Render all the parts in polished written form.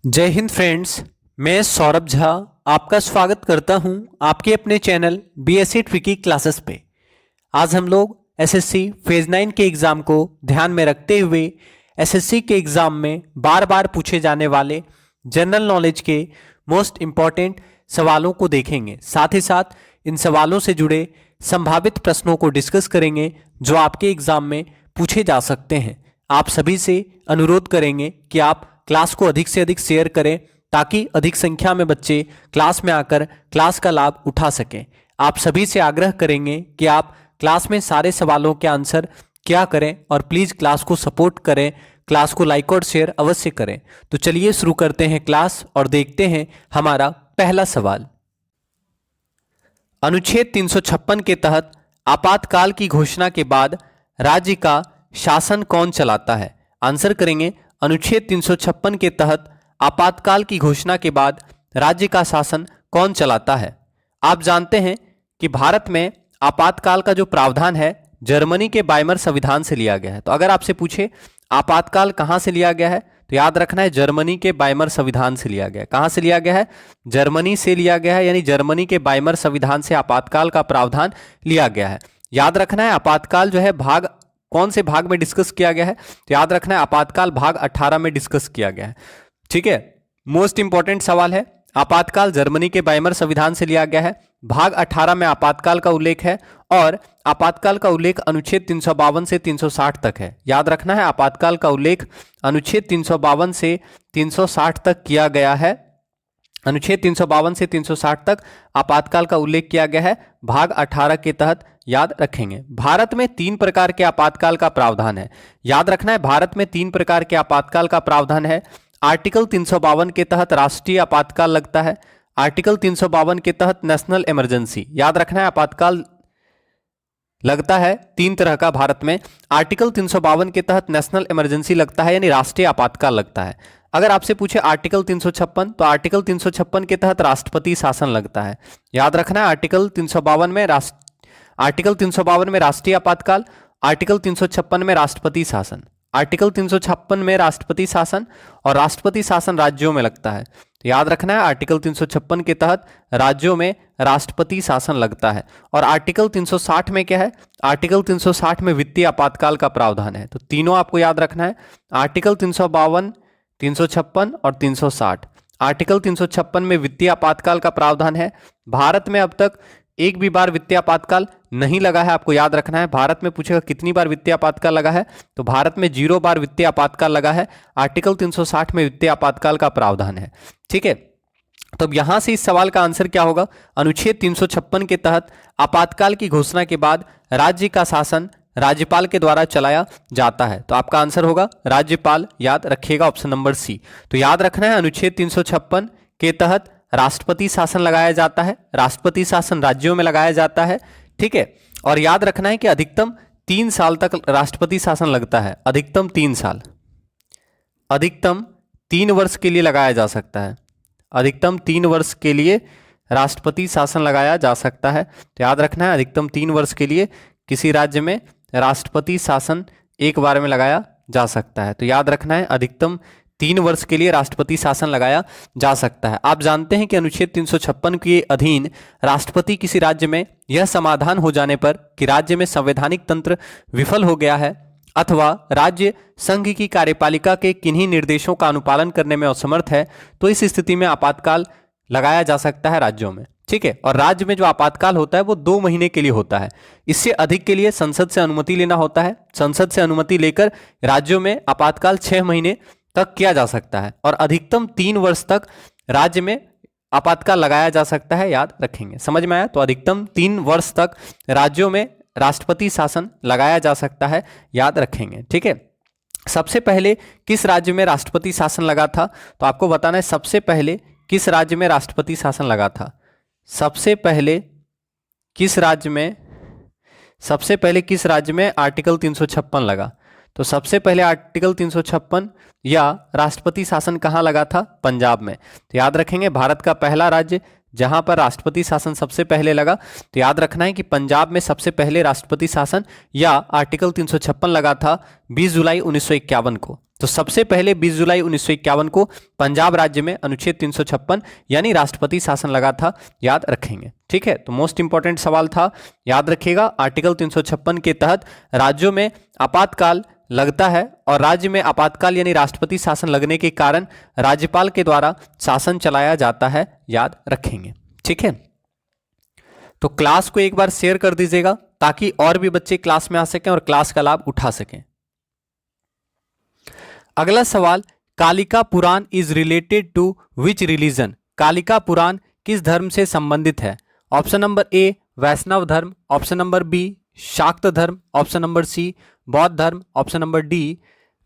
जय हिंद फ्रेंड्स। मैं सौरभ झा आपका स्वागत करता हूं आपके अपने चैनल बीएससी ट्रिकी क्लासेस पे। आज हम लोग एसएससी फेज 9 के एग्ज़ाम को ध्यान में रखते हुए एसएससी के एग्ज़ाम में बार बार पूछे जाने वाले जनरल नॉलेज के मोस्ट इम्पॉर्टेंट सवालों को देखेंगे। साथ ही साथ इन सवालों से जुड़े संभावित प्रश्नों को डिस्कस करेंगे जो आपके एग्ज़ाम में पूछे जा सकते हैं। आप सभी से अनुरोध करेंगे कि आप क्लास को अधिक से अधिक शेयर करें ताकि अधिक संख्या में बच्चे क्लास में आकर क्लास का लाभ उठा सकें। आप सभी से आग्रह करेंगे कि आप क्लास में सारे सवालों के आंसर क्या करें और प्लीज़ क्लास को सपोर्ट करें, क्लास को लाइक और शेयर अवश्य करें। तो चलिए शुरू करते हैं क्लास और देखते हैं हमारा पहला सवाल। अनुच्छेद 356 के तहत आपातकाल की घोषणा के बाद राज्य का शासन कौन चलाता है? आंसर करेंगे अनुच्छेद 356 के तहत आपातकाल की घोषणा के बाद राज्य का शासन कौन चलाता है? आप जानते हैं कि भारत में आपातकाल का जो प्रावधान है जर्मनी के वाइमर संविधान से लिया गया है। तो अगर आपसे पूछे आपातकाल कहाँ से लिया गया है तो याद रखना है जर्मनी के वाइमर संविधान से लिया गया है। कहाँ से लिया गया है? जर्मनी से लिया गया है, यानी जर्मनी के वाइमर संविधान से आपातकाल का प्रावधान लिया गया है। याद रखना है आपातकाल जो है भाग कौन से भाग में डिस्कस किया गया है? तो याद रखना है आपातकाल भाग 18 में डिस्कस किया गया है। ठीक है, मोस्ट इंपॉर्टेंट सवाल है। आपातकाल जर्मनी के वाइमर संविधान से लिया गया है, भाग 18 में आपातकाल का उल्लेख है और आपातकाल का उल्लेख अनुच्छेद 352 से 360 तक है। याद रखना है आपातकाल का उल्लेख अनुच्छेद 352 से 360 तक किया गया है। अनुच्छेद 352 से 360 तक आपातकाल का उल्लेख किया गया है, भाग 18 के तहत याद रखेंगे। भारत में 3 प्रकार के आपातकाल का प्रावधान है। याद रखना है भारत में 3 प्रकार के आपातकाल का प्रावधान है। आर्टिकल 352 के तहत राष्ट्रीय आपातकाल लगता है। आर्टिकल 352 के तहत नेशनल इमरजेंसी। याद रखना है आपातकाल लगता है 3 तरह का भारत में। आर्टिकल 352 के तहत नेशनल इमरजेंसी लगता है, यानी राष्ट्रीय आपातकाल लगता है। अगर आपसे पूछे आर्टिकल 356 तो आर्टिकल 356 के तहत राष्ट्रपति शासन लगता है। याद रखना है आर्टिकल 352 में राष्ट्रीय आपातकाल, आर्टिकल 356 में राष्ट्रपति शासन। आर्टिकल 356 में राष्ट्रपति शासन और राष्ट्रपति शासन राज्यों में लगता है। तो याद रखना है आर्टिकल 356 के तहत राज्यों में राष्ट्रपति शासन लगता है। और आर्टिकल 360 में क्या है? आर्टिकल 360 में वित्तीय आपातकाल का प्रावधान है। तो तीनों आपको याद रखना है, आर्टिकल 352, 356 और 360। आर्टिकल 356 में वित्तीय आपातकाल का प्रावधान है। भारत में अब तक एक भी बार वित्तीय आपातकाल नहीं लगा है, आपको याद रखना है। भारत में पूछेगा कितनी बार वित्तीय आपातकाल लगा है, तो भारत में 0 बार वित्तीय आपातकाल लगा है। आर्टिकल 360 में वित्तीय आपातकाल का प्रावधान है। ठीक है, तो अब यहां से इस सवाल का आंसर क्या होगा? अनुच्छेद 356 के तहत आपातकाल की घोषणा के बाद राज्य का शासन राज्यपाल के द्वारा चलाया जाता है। तो आपका आंसर होगा राज्यपाल। याद रखिएगा ऑप्शन नंबर सी। तो याद रखना है अनुच्छेद 356 के तहत राष्ट्रपति शासन लगाया जाता है, राष्ट्रपति शासन राज्यों में लगाया जाता है। ठीक है, और याद रखना है कि अधिकतम 3 साल तक राष्ट्रपति शासन लगता है। अधिकतम 3 साल, अधिकतम 3 वर्ष के लिए लगाया जा सकता है। अधिकतम 3 वर्ष के लिए राष्ट्रपति शासन लगाया जा सकता है। तो याद रखना है अधिकतम 3 वर्ष के लिए किसी राज्य में राष्ट्रपति शासन एक बार में लगाया जा सकता है। तो याद रखना है अधिकतम 3 वर्ष के लिए राष्ट्रपति शासन लगाया जा सकता है। आप जानते हैं कि अनुच्छेद 356 के अधीन राष्ट्रपति किसी राज्य में यह समाधान हो जाने पर कि राज्य में संवैधानिक तंत्र विफल हो गया है अथवा राज्य संघ की कार्यपालिका के किन्हीं निर्देशों का अनुपालन करने में असमर्थ है, तो इस स्थिति में आपातकाल लगाया जा सकता है राज्यों में। ठीक है, और राज्य में जो आपातकाल होता है वो 2 महीने के लिए होता है। इससे अधिक के लिए संसद से अनुमति लेना होता है। संसद से अनुमति लेकर राज्यों में आपातकाल 6 महीने तक किया जा सकता है और अधिकतम 3 वर्ष तक राज्य में आपातकाल लगाया जा सकता है। याद रखेंगे, समझ में आया? तो अधिकतम 3 वर्ष तक राज्यों में राष्ट्रपति शासन लगाया जा सकता है। याद रखेंगे। ठीक है, सबसे पहले किस राज्य में राष्ट्रपति शासन लगा था? तो आपको बताना है सबसे पहले किस राज्य में राष्ट्रपति शासन लगा था। सबसे पहले किस राज्य में आर्टिकल 356 लगा? तो सबसे पहले आर्टिकल 356 या राष्ट्रपति शासन कहाँ लगा था? पंजाब में। तो याद रखेंगे भारत का पहला राज्य जहां पर राष्ट्रपति शासन सबसे पहले लगा, तो याद रखना है कि पंजाब में सबसे पहले राष्ट्रपति शासन या आर्टिकल 356 लगा था 20 जुलाई 1951 को। तो सबसे पहले 20 जुलाई 1951 को पंजाब राज्य में अनुच्छेद 356 यानी राष्ट्रपति शासन लगा था, याद रखेंगे। ठीक है, तो मोस्ट इंपॉर्टेंट सवाल था, याद रखिएगा। आर्टिकल 356 के तहत राज्यों में आपातकाल लगता है और राज्य में आपातकाल यानी राष्ट्रपति शासन लगने के कारण राज्यपाल के द्वारा शासन चलाया जाता है, याद रखेंगे। ठीक है, तो क्लास को एक बार शेयर कर दीजिएगा ताकि और भी बच्चे क्लास में आ सकें और क्लास का लाभ उठा सकें। अगला सवाल, Kalika Puran is related to which religion? Kalika Puran किस धर्म से संबंधित है? ऑप्शन नंबर ए वैष्णव धर्म, ऑप्शन नंबर बी शाक्त धर्म, ऑप्शन नंबर सी बौद्ध धर्म, ऑप्शन नंबर डी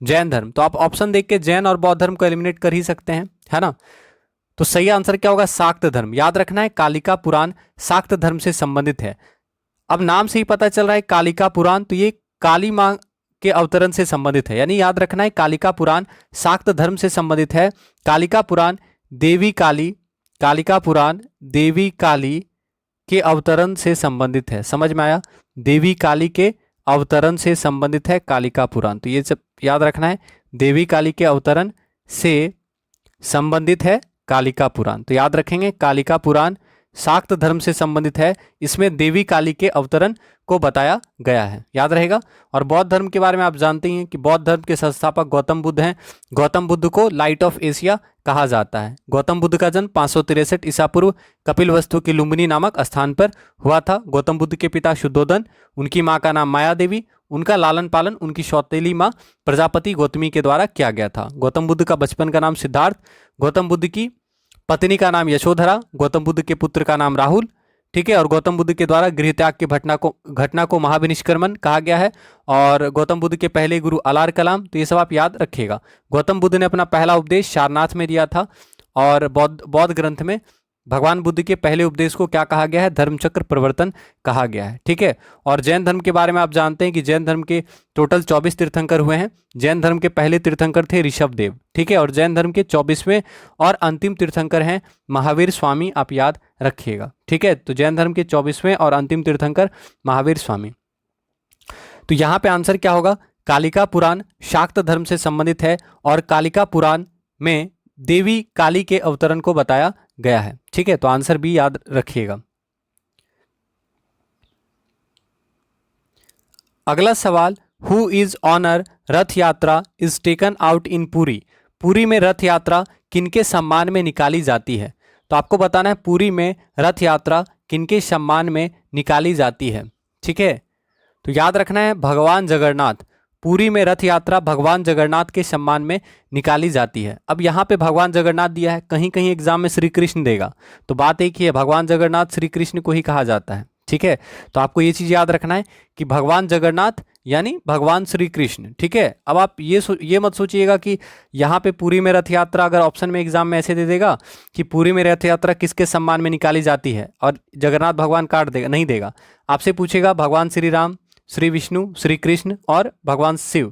जैन धर्म। तो आप ऑप्शन देख के जैन और बौद्ध धर्म को एलिमिनेट कर ही सकते हैं, है ना। तो सही आंसर क्या होगा? शाक्त धर्म। याद रखना है कालिका पुराण शाक्त धर्म से संबंधित है। अब नाम से ही पता चल रहा है कालिका पुराण, तो ये काली मां के अवतरण से संबंधित है, यानी याद रखना है कालिका पुराण शाक्त धर्म से संबंधित है। कालिका पुराण देवी काली, कालिका पुराण देवी काली के अवतरण से संबंधित है। समझ में आया? देवी काली के अवतरण से संबंधित है कालिका पुराण। तो ये सब याद रखना है, देवी काली के अवतरण से संबंधित है कालिका पुराण। तो याद रखेंगे कालिका पुराण शाक्त धर्म से संबंधित है, इसमें देवी काली के अवतरण को बताया गया है, याद रहेगा। और बौद्ध धर्म के बारे में आप जानते हैं कि बौद्ध धर्म के संस्थापक गौतम बुद्ध हैं। गौतम बुद्ध को लाइट ऑफ एशिया कहा जाता है। गौतम बुद्ध का जन्म 563 ईसा पूर्व कपिलवस्तु की लुम्बिनी नामक स्थान पर हुआ था। गौतम बुद्ध के पिता शुद्धोदन, उनकी माँ का नाम माया देवी, उनका लालन पालन उनकी सौतेली माँ प्रजापति गौतमी के द्वारा किया गया था। गौतम बुद्ध का बचपन का नाम सिद्धार्थ, गौतम बुद्ध की पत्नी का नाम यशोधरा, गौतम बुद्ध के पुत्र का नाम राहुल। ठीक है, और गौतम बुद्ध के द्वारा गृह त्याग की घटना को महाविनिष्क्रमण कहा गया है। और गौतम बुद्ध के पहले गुरु अलार कलाम। तो ये सब आप याद रखिएगा। गौतम बुद्ध ने अपना पहला उपदेश सारनाथ में दिया था और बौद्ध ग्रंथ में भगवान बुद्ध के पहले उपदेश को क्या कहा गया है? धर्मचक्र प्रवर्तन कहा गया है। ठीक है, और जैन धर्म के बारे में आप जानते हैं कि जैन धर्म के टोटल 24 तीर्थंकर हुए हैं। जैन धर्म के पहले तीर्थंकर थे ऋषभदेव। ठीक है, और जैन धर्म के 24वें और अंतिम तीर्थंकर हैं महावीर स्वामी, आप याद रखिएगा। ठीक है, तो जैन धर्म के 24वें और अंतिम तीर्थंकर महावीर स्वामी। तो यहाँ पे आंसर क्या होगा? कालिका पुराण शाक्त धर्म से संबंधित है और कालिका पुराण में देवी काली के अवतरण को बताया गया है। ठीक है, तो आंसर भी याद रखिएगा। अगला सवाल, हु इज ऑनर रथ यात्रा is taken out in Puri? Puri में रथ यात्रा किनके सम्मान में निकाली जाती है? तो आपको बताना है पुरी में रथ यात्रा किनके सम्मान में निकाली जाती है। ठीक है, तो याद रखना है भगवान जगन्नाथ। पुरी में रथ यात्रा भगवान जगन्नाथ के सम्मान में निकाली जाती है। अब यहाँ पे भगवान जगन्नाथ दिया है, कहीं कहीं एग्जाम में श्री कृष्ण देगा, तो बात एक ही है, भगवान जगन्नाथ श्री कृष्ण को ही कहा जाता है। ठीक है, तो आपको ये चीज़ याद रखना है कि भगवान जगन्नाथ यानी भगवान श्री कृष्ण। ठीक है, अब आप ये मत सोचिएगा कि यहाँ पे पुरी में रथ यात्रा अगर ऑप्शन में एग्जाम में ऐसे दे देगा कि पुरी में रथ यात्रा किसके सम्मान में निकाली जाती है और जगन्नाथ भगवान काट देगा, नहीं देगा। आपसे पूछेगा भगवान श्री राम, श्री विष्णु, श्री कृष्ण और भगवान शिव,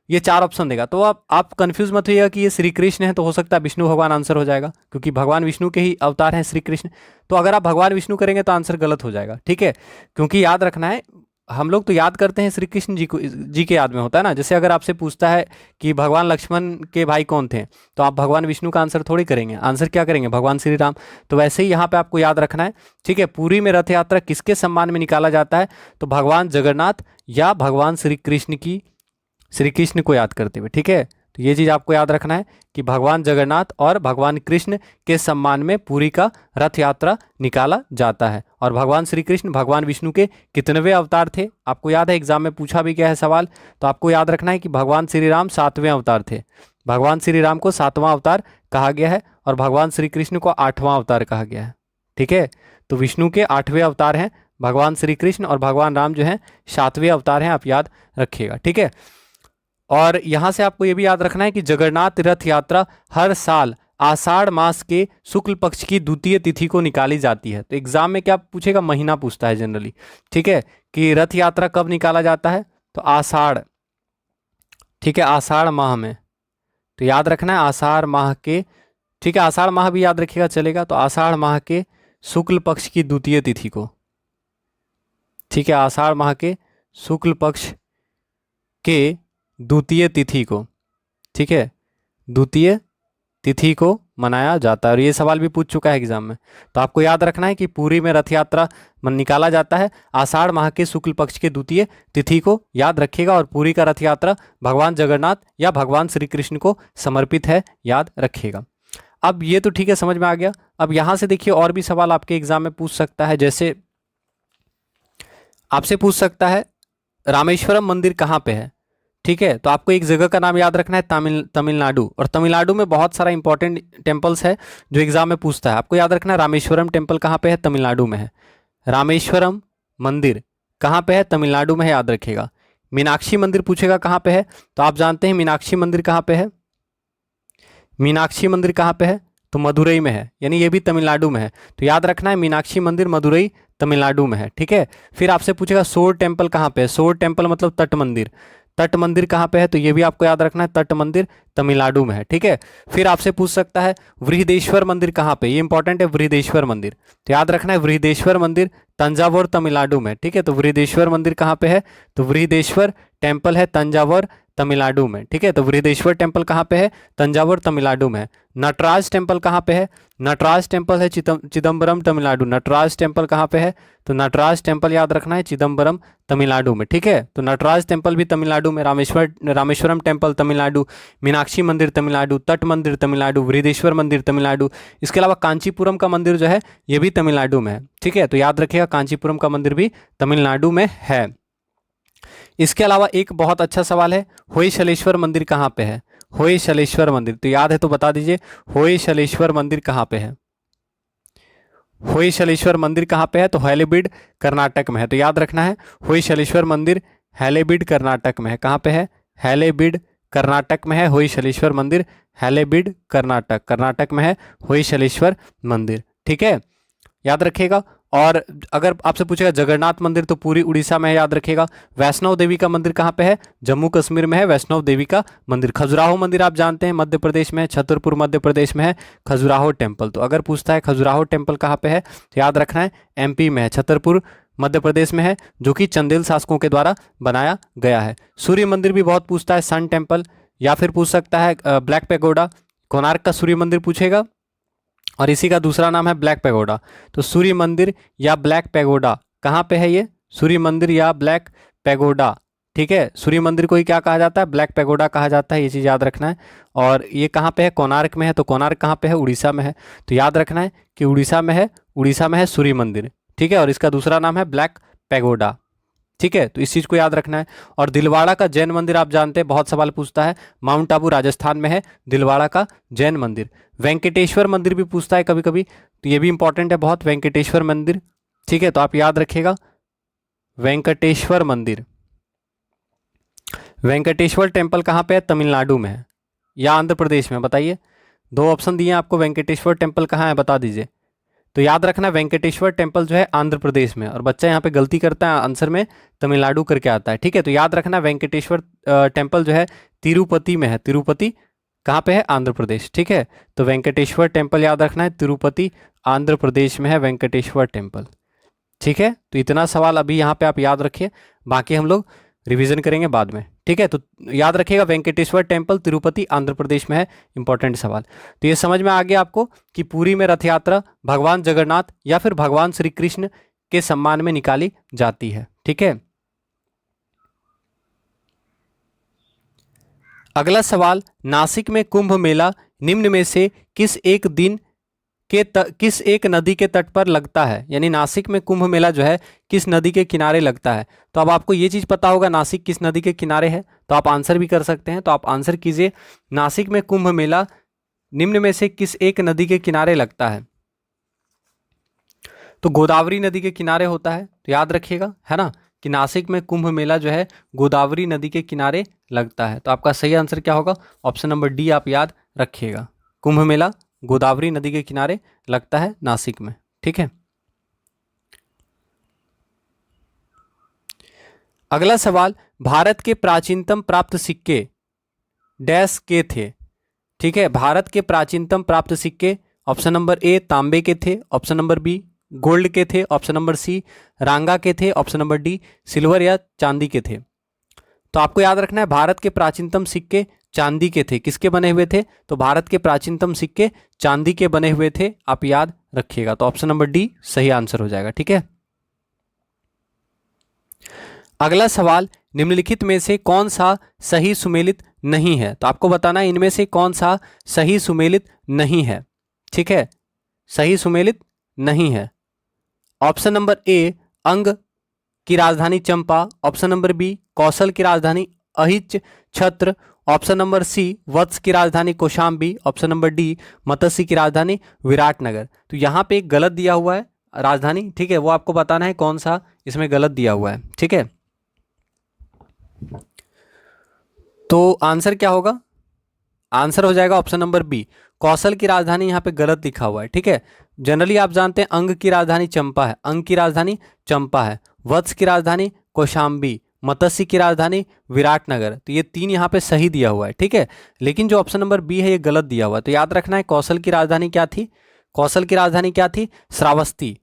ये 4 ऑप्शन देगा। तो आप कंफ्यूज मत होइएगा कि ये श्री कृष्ण है, तो हो सकता है विष्णु भगवान आंसर हो जाएगा, क्योंकि भगवान विष्णु के ही अवतार हैं श्री कृष्ण। तो अगर आप भगवान विष्णु करेंगे तो आंसर गलत हो जाएगा। ठीक है, क्योंकि याद रखना है हम लोग तो याद करते हैं श्री कृष्ण जी के याद में होता है ना। जैसे अगर आपसे पूछता है कि भगवान लक्ष्मण के भाई कौन थे, तो आप भगवान विष्णु का आंसर थोड़ी करेंगे, आंसर क्या करेंगे? भगवान श्री राम। तो वैसे ही यहाँ पे आपको याद रखना है। ठीक है, पुरी में रथ यात्रा किसके सम्मान में निकाला जाता है? तो भगवान जगन्नाथ या भगवान श्री कृष्ण को याद करते हुए। ठीक है, तो ये चीज़ आपको याद रखना है कि भगवान जगन्नाथ और भगवान कृष्ण के सम्मान में पुरी का रथ यात्रा निकाला जाता है। और भगवान श्री कृष्ण भगवान विष्णु के कितनेवें अवतार थे? आपको याद है, एग्जाम में पूछा भी गया है सवाल। तो आपको याद रखना है कि भगवान श्री राम 7वें अवतार थे। भगवान श्री राम को 7वां अवतार कहा गया है और भगवान श्री कृष्ण को 8वां अवतार कहा गया है। ठीक है, तो विष्णु के 8वें अवतार हैं भगवान श्री कृष्ण और भगवान राम जो हैं 7वें अवतार हैं, आप याद रखिएगा। ठीक है, और यहाँ से आपको ये भी याद रखना है कि जगन्नाथ रथ यात्रा हर साल आषाढ़ मास के शुक्ल पक्ष की द्वितीय तिथि को निकाली जाती है। तो एग्जाम में क्या पूछेगा? महीना पूछता है जनरली। ठीक है, कि रथ यात्रा कब निकाला जाता है? तो आषाढ़। ठीक है, आषाढ़ माह में। तो याद रखना है आषाढ़ माह के, ठीक है, आषाढ़ माह भी याद रखिएगा चलेगा। तो आषाढ़ माह के शुक्ल पक्ष की द्वितीय तिथि को। ठीक है, आषाढ़ माह के शुक्ल पक्ष के द्वितीय तिथि को ठीक है, द्वितीय तिथि को मनाया जाता है। और ये सवाल भी पूछ चुका है एग्जाम में। तो आपको याद रखना है कि पुरी में रथ यात्रा निकाला जाता है आषाढ़ माह के शुक्ल पक्ष के द्वितीय तिथि को, याद रखिएगा। और पुरी का रथ यात्रा भगवान जगन्नाथ या भगवान श्री कृष्ण को समर्पित है, याद रखिएगा। अब ये तो ठीक है, समझ में आ गया। अब यहाँ से देखिए और भी सवाल आपके एग्जाम में पूछ सकता है। जैसे आपसे पूछ सकता है रामेश्वरम मंदिर कहाँ पे है, ठीक है। तो आपको एक जगह का नाम याद रखना है, तमिलनाडु। और तमिलनाडु में बहुत सारा इंपॉर्टेंट टेम्पल्स है जो एग्जाम में पूछता है। आपको याद रखना है रामेश्वरम टेम्पल कहाँ पे है, तमिलनाडु में है। रामेश्वरम मंदिर कहाँ पे है, तमिलनाडु में है, याद रखिएगा। मीनाक्षी मंदिर पूछेगा कहाँ पे है, तो आप जानते हैं मीनाक्षी मंदिर कहाँ पे है। मीनाक्षी मंदिर कहाँ पे है, तो मदुरई में है, यानी ये भी तमिलनाडु में है। तो याद रखना है मीनाक्षी मंदिर मदुरई तमिलनाडु में है, ठीक है। फिर आपसे पूछेगा सोर टेम्पल कहाँ पे है। सोर टेम्पल मतलब तट मंदिर। तट मंदिर कहाँ पे है, तो ये भी आपको याद रखना है, तट मंदिर तमिलनाडु में है, ठीक है। फिर आपसे पूछ सकता है वृहदेश्वर मंदिर कहाँ पे, ये इंपॉर्टेंट है, वृहदेश्वर मंदिर। तो याद रखना है वृहदेश्वर मंदिर तंजावुर तमिलनाडु में, ठीक है। तो वृहदेश्वर मंदिर कहाँ पे है, तो वृहदेश्वर टेम्पल है तंजावुर तमिलनाडु में, ठीक है। तो वृहदेश्वर टेम्पल कहाँ पे है, तंजावुर तमिलनाडु में है। नटराज टेम्पल कहाँ पे है, नटराज टेम्पल है चिदम्बरम तमिलनाडु। नटराज टेम्पल कहाँ पे है, तो नटराज टेम्पल याद रखना है चिदम्बरम तमिलनाडु में, ठीक है। तो नटराज टेम्पल भी तमिलनाडु में, रामेश्वरम टेम्पल तमिलनाडु, मीनाक्षी मंदिर तमिलनाडु, तट मंदिर तमिलनाडु, वृहदेश्वर मंदिर तमिलनाडु। इसके अलावा कांचीपुरम का मंदिर जो है ये भी तमिलनाडु में है, ठीक है। तो याद रखिएगा कांचीपुरम का मंदिर भी तमिलनाडु में है। इसके अलावा एक बहुत अच्छा सवाल है, होयसलेश्वर मंदिर कहाँ पे है। होयसलेश्वर मंदिर, तो याद है तो बता दीजिए, होयसलेश्वर मंदिर कहाँ पे है। होयसलेश्वर मंदिर कहाँ पे है, तो हैलेबीड कर्नाटक में है। तो याद रखना है होयसलेश्वर मंदिर हैलेबीड कर्नाटक में है। कहाँ पे है, हैलेबीड कर्नाटक में है होयसलेश्वर मंदिर। हैलेबीड कर्नाटक में है होयसलेश्वर मंदिर, ठीक है, याद रखिएगा। और अगर आपसे पूछेगा जगन्नाथ मंदिर तो पूरी उड़ीसा में है, याद रखिएगा। वैष्णव देवी का मंदिर कहाँ पे है, जम्मू कश्मीर में है वैष्णव देवी का मंदिर। खजुराहो मंदिर आप जानते हैं मध्य प्रदेश में है, छतरपुर मध्य प्रदेश में है खजुराहो टेम्पल। तो अगर पूछता है खजुराहो टेम्पल कहाँ पे है, तो याद रखना है एमपी में है, छतरपुर मध्य प्रदेश में है, जो कि चंदेल शासकों के द्वारा बनाया गया है। सूर्य मंदिर भी बहुत पूछता है, सन टेम्पल। या फिर पूछ सकता है ब्लैक पैगोडा, कोणार्क का सूर्य मंदिर पूछेगा और इसी का दूसरा नाम है ब्लैक पैगोडा। तो सूर्य मंदिर या ब्लैक पैगोडा कहाँ पे है, ये सूर्य मंदिर या ब्लैक पैगोडा, ठीक है। सूर्य मंदिर को ही क्या कहा जाता है, ब्लैक पैगोडा कहा जाता है, ये चीज़ याद रखना है। और ये कहाँ पे है, कोणार्क में है। तो कोणार्क कहाँ पे है, उड़ीसा में है। तो याद रखना है कि उड़ीसा में है सूर्य मंदिर, ठीक है। और इसका दूसरा नाम है ब्लैक पैगोडा, ठीक है। तो इस चीज़ को याद रखना है। और दिलवाड़ा का जैन मंदिर आप जानते हैं, बहुत सवाल पूछता है, माउंट आबू राजस्थान में है दिलवाड़ा का जैन मंदिर। वेंकटेश्वर मंदिर भी पूछता है कभी कभी, तो ये भी इंपॉर्टेंट है बहुत, वेंकटेश्वर मंदिर, ठीक है। तो आप याद रखिएगा वेंकटेश्वर मंदिर। वेंकटेश्वर टेम्पल कहाँ पे है, तमिलनाडु में है या आंध्र प्रदेश में, बताइए। दो ऑप्शन दिए हैं आपको, वेंकटेश्वर टेम्पल कहाँ है बता दीजिए। तो याद रखना वेंकटेश्वर टेम्पल जो है आंध्र प्रदेश में, और बच्चा यहाँ पे गलती करता है, आंसर में तमिलनाडु करके आता है, ठीक है। तो याद रखना वेंकटेश्वर टेम्पल जो है तिरुपति में है। तिरुपति कहाँ पे है, आंध्र प्रदेश, ठीक है। तो वेंकटेश्वर टेम्पल याद रखना है तिरुपति आंध्र प्रदेश में है वेंकटेश्वर टेम्पल, ठीक है। तो इतना सवाल अभी यहाँ पे आप याद रखिए, बाकी हम लोग रिवीजन करेंगे बाद में, ठीक है। तो याद रखिएगा वेंकटेश्वर टेम्पल तिरुपति आंध्र प्रदेश में है, इंपॉर्टेंट सवाल। तो ये समझ में आ गया आपको कि पुरी में रथ यात्रा भगवान जगन्नाथ या फिर भगवान श्री कृष्ण के सम्मान में निकाली जाती है, ठीक है। अगला सवाल, नासिक में कुंभ मेला निम्न में से किस एक नदी के तट पर लगता है। यानी नासिक में कुंभ मेला जो है किस नदी के किनारे लगता है। तो अब आपको ये चीज़ पता होगा नासिक किस नदी के किनारे है, तो आप आंसर भी कर सकते हैं। तो आप आंसर कीजिए, नासिक में कुंभ मेला निम्न में से किस एक नदी के किनारे लगता है। तो गोदावरी नदी के किनारे होता है, तो याद रखिएगा, है ना, कि नासिक में कुंभ मेला जो है गोदावरी नदी के किनारे लगता है। तो आपका सही आंसर क्या होगा, ऑप्शन नंबर डी आप याद रखिएगा, कुंभ मेला गोदावरी नदी के किनारे लगता है नासिक में, ठीक है। अगला सवाल, भारत के प्राचीनतम प्राप्त सिक्के डैश के थे, ठीक है। भारत के प्राचीनतम प्राप्त सिक्के, ऑप्शन नंबर ए तांबे के थे, ऑप्शन नंबर बी गोल्ड के थे, ऑप्शन नंबर सी रांगा के थे, ऑप्शन नंबर डी सिल्वर या चांदी के थे। तो आपको याद रखना है भारत के प्राचीनतम सिक्के चांदी के थे। किसके बने हुए थे? तो भारत के प्राचीनतम सिक्के चांदी के बने हुए थे, आप याद रखिएगा। तो ऑप्शन नंबर डी सही आंसर हो जाएगा। ठीक है, अगला सवाल, निम्नलिखित में से कौन सा सही सुमेलित नहीं है? तो आपको बताना है इनमें से कौन सा सही सुमेलित नहीं है। ठीक है, सही सुमेलित नहीं है। ऑप्शन नंबर ए अंग की राजधानी चंपा, ऑप्शन नंबर बी कौशल की राजधानी अहिच छत्र, ऑप्शन नंबर सी वत्स की राजधानी कौशाम्बी, ऑप्शन नंबर डी मत्स्य की राजधानी विराटनगर। तो यहाँ पे एक गलत दिया हुआ है राजधानी, ठीक है, वो आपको बताना है कौन सा इसमें गलत दिया हुआ है। ठीक है, तो आंसर क्या होगा? आंसर हो जाएगा ऑप्शन नंबर बी, कौशल की राजधानी यहाँ पे गलत लिखा हुआ है। ठीक है, जनरली आप जानते हैं अंग की राजधानी चंपा है, अंग की राजधानी चंपा है, वत्स की राजधानी कौशाम्बी, मत्स्य की राजधानी विराटनगर। तो ये तीन यहाँ पे सही दिया हुआ है। ठीक है, लेकिन जो ऑप्शन नंबर बी है ये गलत दिया हुआ है। तो याद रखना है कौशल की राजधानी क्या थी? कौशल की राजधानी क्या थी? श्रावस्ती।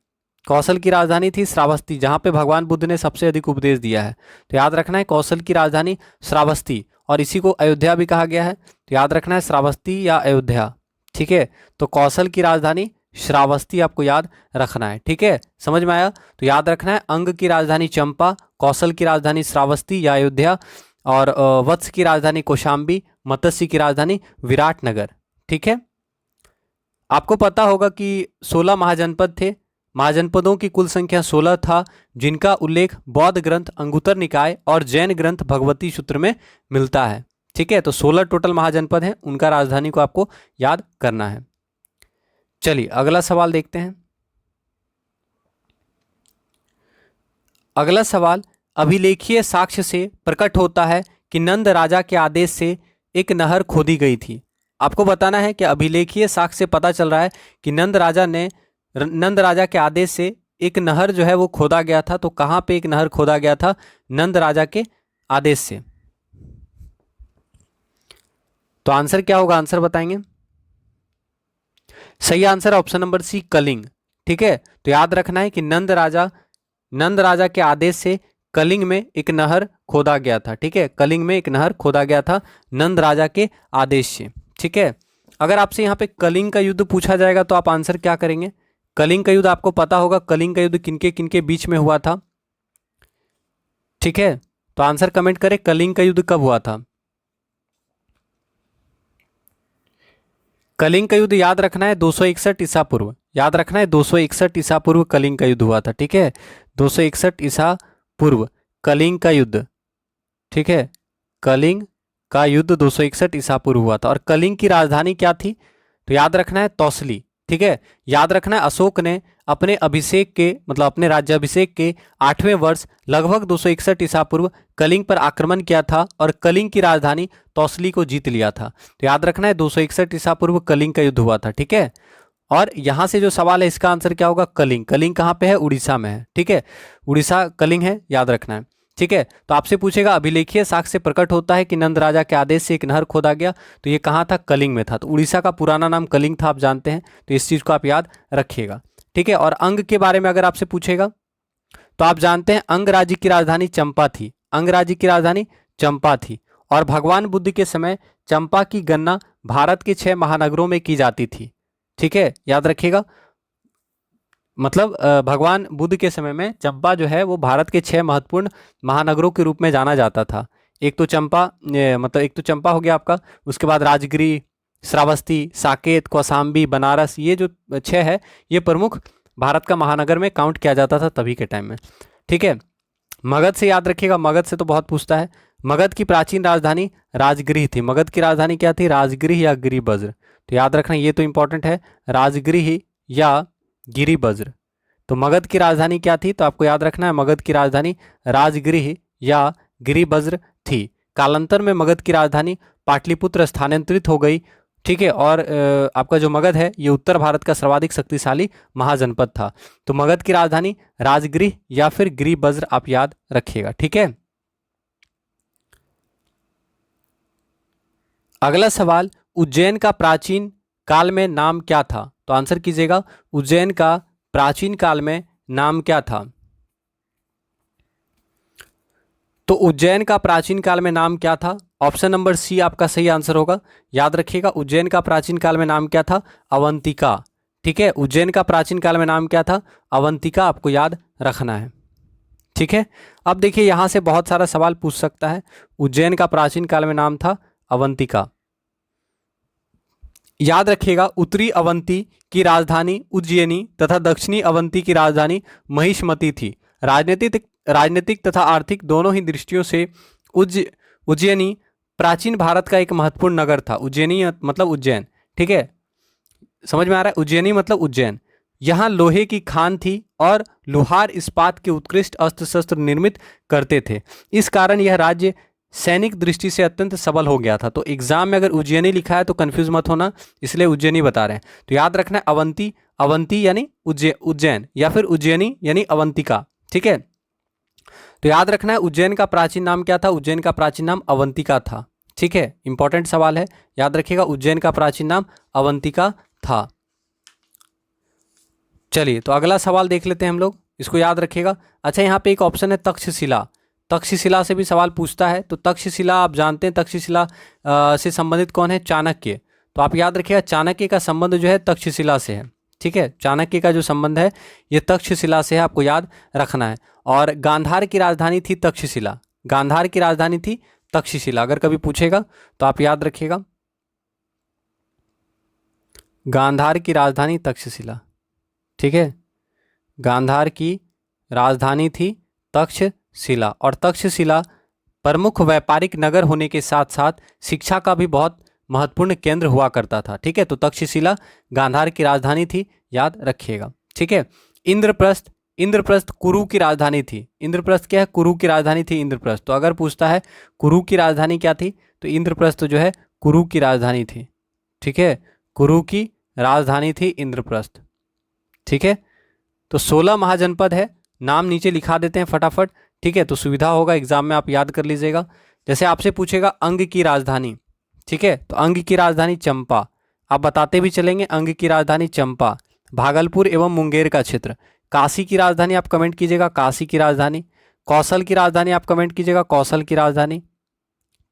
कौशल की राजधानी थी श्रावस्ती, जहाँ पे भगवान बुद्ध ने सबसे अधिक उपदेश दिया है। तो याद रखना है कौशल की राजधानी श्रावस्ती, और इसी को अयोध्या भी कहा गया है। तो याद रखना है श्रावस्ती या अयोध्या। ठीक है, तो कौशल की राजधानी श्रावस्ती आपको याद रखना है। ठीक है, समझ में आया? तो याद रखना है अंग की राजधानी चंपा, कौशल की राजधानी श्रावस्ती या अयोध्या, और वत्स की राजधानी कौशाम्बी, मत्स्य की राजधानी विराटनगर। ठीक है, आपको पता होगा कि 16 महाजनपद थे। महाजनपदों की कुल संख्या 16 था, जिनका उल्लेख बौद्ध ग्रंथ अंगुत्तर निकाय और जैन ग्रंथ भगवती सूत्र में मिलता है। ठीक है, तो 16 टोटल महाजनपद हैं, उनका राजधानी को आपको याद करना है। चलिए अगला सवाल देखते हैं। अगला सवाल, अभिलेखीय साक्ष्य से प्रकट होता है कि नंद राजा के आदेश से एक नहर खोदी गई थी। आपको बताना है कि अभिलेखीय साक्ष्य से पता चल रहा है कि नंद राजा के आदेश से एक नहर जो है वो खोदा गया था। तो कहाँ पे एक नहर खोदा गया था? नंद राजा के आदेश से। तो आंसर क्या होगा? आंसर बताएंगे। सही answer option number C Kalinga. ठीक है, तो याद रखना है कि नंद राजा के आदेश से कलिंग में एक नहर खोदा गया था। ठीक है, कलिंग में एक नहर खोदा गया था नंद राजा के आदेश से। ठीक है, अगर आपसे यहाँ पे कलिंग का युद्ध पूछा जाएगा तो आप आंसर क्या करेंगे? कलिंग का युद्ध आपको पता होगा, कलिंग का युद्ध किनके किनके बीच में हुआ था? ठीक है, तो आंसर कमेंट करें, कलिंग का युद्ध कब हुआ था? कलिंग का युद्ध याद रखना है 261 ईसा पूर्व। याद रखना है 261 ईसा पूर्व कलिंग का युद्ध हुआ था। ठीक है, 261 ईसा पूर्व कलिंग का युद्ध। ठीक है, कलिंग का युद्ध 261 ईसा पूर्व हुआ था। और कलिंग की राजधानी क्या थी? तो याद रखना है तौसली। ठीक है, याद रखना है अशोक ने अपने अभिषेक के मतलब अपने राज्याभिषेक के 8वें वर्ष लगभग 261 ईसा पूर्व कलिंग पर आक्रमण किया था और कलिंग की राजधानी तौसली को जीत लिया था। तो याद रखना है 261 ईसा पूर्व कलिंग का युद्ध हुआ था। ठीक है, और यहां से जो सवाल है इसका आंसर क्या होगा? कलिंग। कलिंग कहाँ पे है? उड़ीसा में है। ठीक है, उड़ीसा कलिंग है, याद रखना है। ठीक है, तो आपसे पूछेगा अभिलेखीय साक्ष्य से प्रकट होता है कि नंद राजा के आदेश से एक नहर खोदा गया। तो ये कहाँ था? कलिंग में था। तो उड़ीसा का पुराना नाम कलिंग था, आप जानते हैं, तो इस चीज को आप याद रखिएगा। ठीक है, और अंग के बारे में अगर आपसे पूछेगा तो आप जानते हैं अंग राज्य की राजधानी चंपा थी। अंग राज्य की राजधानी चंपा थी, और भगवान बुद्ध के समय चंपा की गणना भारत के 6 महानगरों में की जाती थी। ठीक है, याद रखिएगा, मतलब भगवान बुद्ध के समय में चंपा जो है वो भारत के 6 महत्वपूर्ण महानगरों के रूप में जाना जाता था। एक तो चंपा हो गया आपका, उसके बाद राजगिरी, श्रावस्ती, साकेत, कौशाम्बी, बनारस, ये जो 6 है ये प्रमुख भारत का महानगर में काउंट किया जाता था तभी के टाइम में। ठीक है, मगध से याद रखिएगा, मगध से तो बहुत पूछता है। मगध की प्राचीन राजधानी राजगृह थी। मगध की राजधानी क्या थी? राजगृह या गिरिबज्र। तो याद रखना ये तो इंपॉर्टेंट है, राजगृह या गिरिबज्र। तो मगध की राजधानी क्या थी? तो आपको याद रखना है मगध की राजधानी राजगृह या गिरिबज्र थी। कालांतर में मगध की राजधानी पाटलिपुत्र स्थानांतरित हो गई। ठीक है, और आपका जो मगध है ये उत्तर भारत का सर्वाधिक शक्तिशाली महाजनपद था। तो मगध की राजधानी राजगृह या फिर गिरिबज्र आप याद रखिएगा। ठीक है, अगला सवाल, उज्जैन का प्राचीन काल में नाम क्या था? तो आंसर कीजिएगा, उज्जैन का प्राचीन काल में नाम क्या था? तो उज्जैन का प्राचीन काल में नाम क्या था? ऑप्शन नंबर सी आपका सही आंसर होगा। याद रखिएगा, उज्जैन का प्राचीन काल में नाम क्या था? अवंतिका। ठीक है, उज्जैन का प्राचीन काल में नाम क्या था? अवंतिका, आपको याद रखना है। ठीक है, अब देखिए यहां से बहुत सारा सवाल पूछ सकता है। उज्जैन का प्राचीन काल में नाम था अवंतिका। याद रखिएगा, उत्तरी अवंती की राजधानी उज्जैनी तथा दक्षिणी अवंती की राजधानी महिष्मती थी। राजनीतिक तथा आर्थिक दोनों ही दृष्टियों से उज्जैनी प्राचीन भारत का एक महत्वपूर्ण नगर था। उज्जैनी मतलब उज्जैन। ठीक है, समझ में आ रहा है? उज्जैनी मतलब उज्जैन। यहाँ लोहे की खान थी और लोहार इस्पात के उत्कृष्ट अस्त्र शस्त्र निर्मित करते थे। इस कारण यह राज्य सैनिक दृष्टि से अत्यंत सबल हो गया था। तो एग्जाम में अगर उज्जैनी लिखा है तो कंफ्यूज मत होना, इसलिए उज्जैनी बता रहे हैं। तो याद रखना है अवंती, अवंती यानी उज्जैन, या फिर उज्जैनी यानी अवंतिका। ठीक है, तो याद रखना है उज्जैन का प्राचीन नाम क्या था? उज्जैन का प्राचीन नाम अवंतिका था। ठीक है, इंपॉर्टेंट सवाल है, याद रखिएगा उज्जैन का प्राचीन नाम अवंतिका था। चलिए, तो अगला सवाल देख लेते हैं हम लोग, इसको याद रखिएगा। अच्छा, यहाँ पे एक ऑप्शन है तक्षशिला। तक्षशिला से भी सवाल पूछता है। तो तक्षशिला आप जानते हैं, तक्षशिला से संबंधित कौन है? चाणक्य। तो आप याद रखिएगा, चाणक्य का संबंध जो है तक्षशिला से है। ठीक है, चाणक्य का जो संबंध है ये तक्षशिला से है, आपको याद रखना है। और गांधार की राजधानी थी तक्षशिला। गांधार की राजधानी थी तक्षशिला। अगर कभी पूछेगा तो आप याद रखिएगा, गांधार की राजधानी तक्षशिला। ठीक है, गांधार की राजधानी थी तक्षशिला। और तक्षशिला प्रमुख व्यापारिक नगर होने के साथ साथ शिक्षा का भी बहुत महत्वपूर्ण केंद्र हुआ करता था। ठीक है, तो तक्षशिला गांधार की राजधानी थी, याद रखिएगा। ठीक है, इंद्रप्रस्थ, इंद्रप्रस्थ कुरु की राजधानी थी। इंद्रप्रस्थ क्या है? कुरु की राजधानी थी इंद्रप्रस्थ। तो अगर पूछता है कुरु की राजधानी क्या थी, तो इंद्रप्रस्थ जो है कुरु की राजधानी थी। ठीक है, कुरु की राजधानी थी इंद्रप्रस्थ। ठीक है, तो 16 महाजनपद है, नाम नीचे लिखा देते हैं फटाफट। ठीक है, तो सुविधा होगा एग्जाम में, आप याद कर लीजिएगा। जैसे आपसे पूछेगा अंग की राजधानी, ठीक है, तो अंग की राजधानी चंपा, आप बताते भी चलेंगे अंग की राजधानी चंपा। भागलपुर एवं मुंगेर का क्षेत्र। काशी की राजधानी आप कमेंट कीजिएगा, काशी की राजधानी। कौशल की राजधानी आप कमेंट कीजिएगा, कौशल की राजधानी।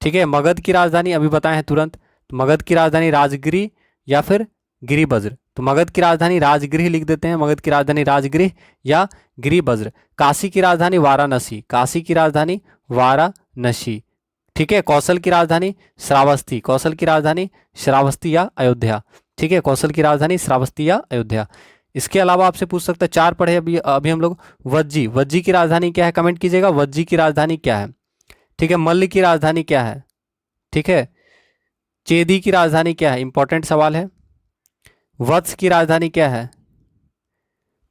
ठीक है, मगध की राजधानी अभी बताए हैं तुरंत, तो मगध की राजधानी राजगिरी या फिर गिरिबज्र। तो मगध की राजधानी राजगृह लिख देते हैं, मगध की राजधानी राजगृह या गिरिबज्र। काशी की राजधानी वाराणसी, काशी की राजधानी वाराणसी। ठीक है, कौशल की राजधानी श्रावस्ती, कौशल की राजधानी श्रावस्ती या अयोध्या। ठीक है, कौशल की राजधानी श्रावस्ती या अयोध्या। इसके अलावा आपसे पूछ सकते हैं, 4 पढ़े अभी हम लोग। वज्जी, वज्जी की राजधानी क्या है? कमेंट कीजिएगा, वज्जी की राजधानी क्या है? ठीक है, मल्ल की राजधानी क्या है? ठीक है, चेदी की राजधानी क्या है? इंपॉर्टेंट सवाल है। वत्स की राजधानी क्या है?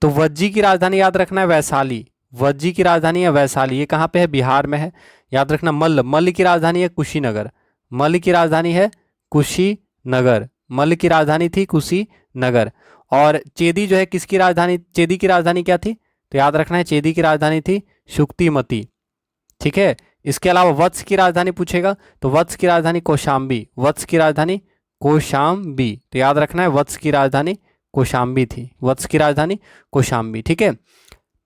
तो वज्जी की राजधानी याद रखना है वैशाली। वज्जी की राजधानी है वैशाली, ये कहाँ पे है? बिहार में है, याद रखना। मल्ल, मल्ल की राजधानी है कुशीनगर। मल्ल की राजधानी है कुशीनगर, मल्ल की राजधानी थी कुशीनगर। और चेदी जो है किसकी राजधानी? चेदी की राजधानी क्या थी? तो याद रखना है चेदी की राजधानी थी शुक्तिमती। ठीक है, इसके अलावा वत्स की राजधानी पूछेगा तो वत्स की राजधानी कौशाम्बी, वत्स की राजधानी कौशाम्बी। तो याद रखना है वत्स की राजधानी कौशाम्बी थी, वत्स की राजधानी कौशाम्बी। ठीक है,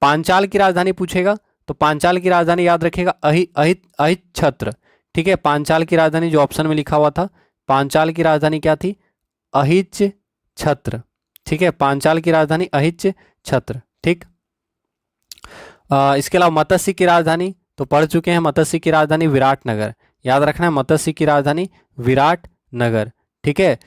पांचाल की राजधानी पूछेगा तो पांचाल की राजधानी याद रखिएगा अहित छत्र। ठीक है, पांचाल की राजधानी जो ऑप्शन में लिखा हुआ था, पांचाल की राजधानी क्या थी? अहिच छत्र। ठीक है, पांचाल की राजधानी अहिच छत्र। ठीक, इसके अलावा मत्स्य की राजधानी तो पढ़ चुके हैं, मत्स्य की राजधानी विराटनगर। याद रखना है मत्स्य की राजधानी विराटनगर। ठीक है,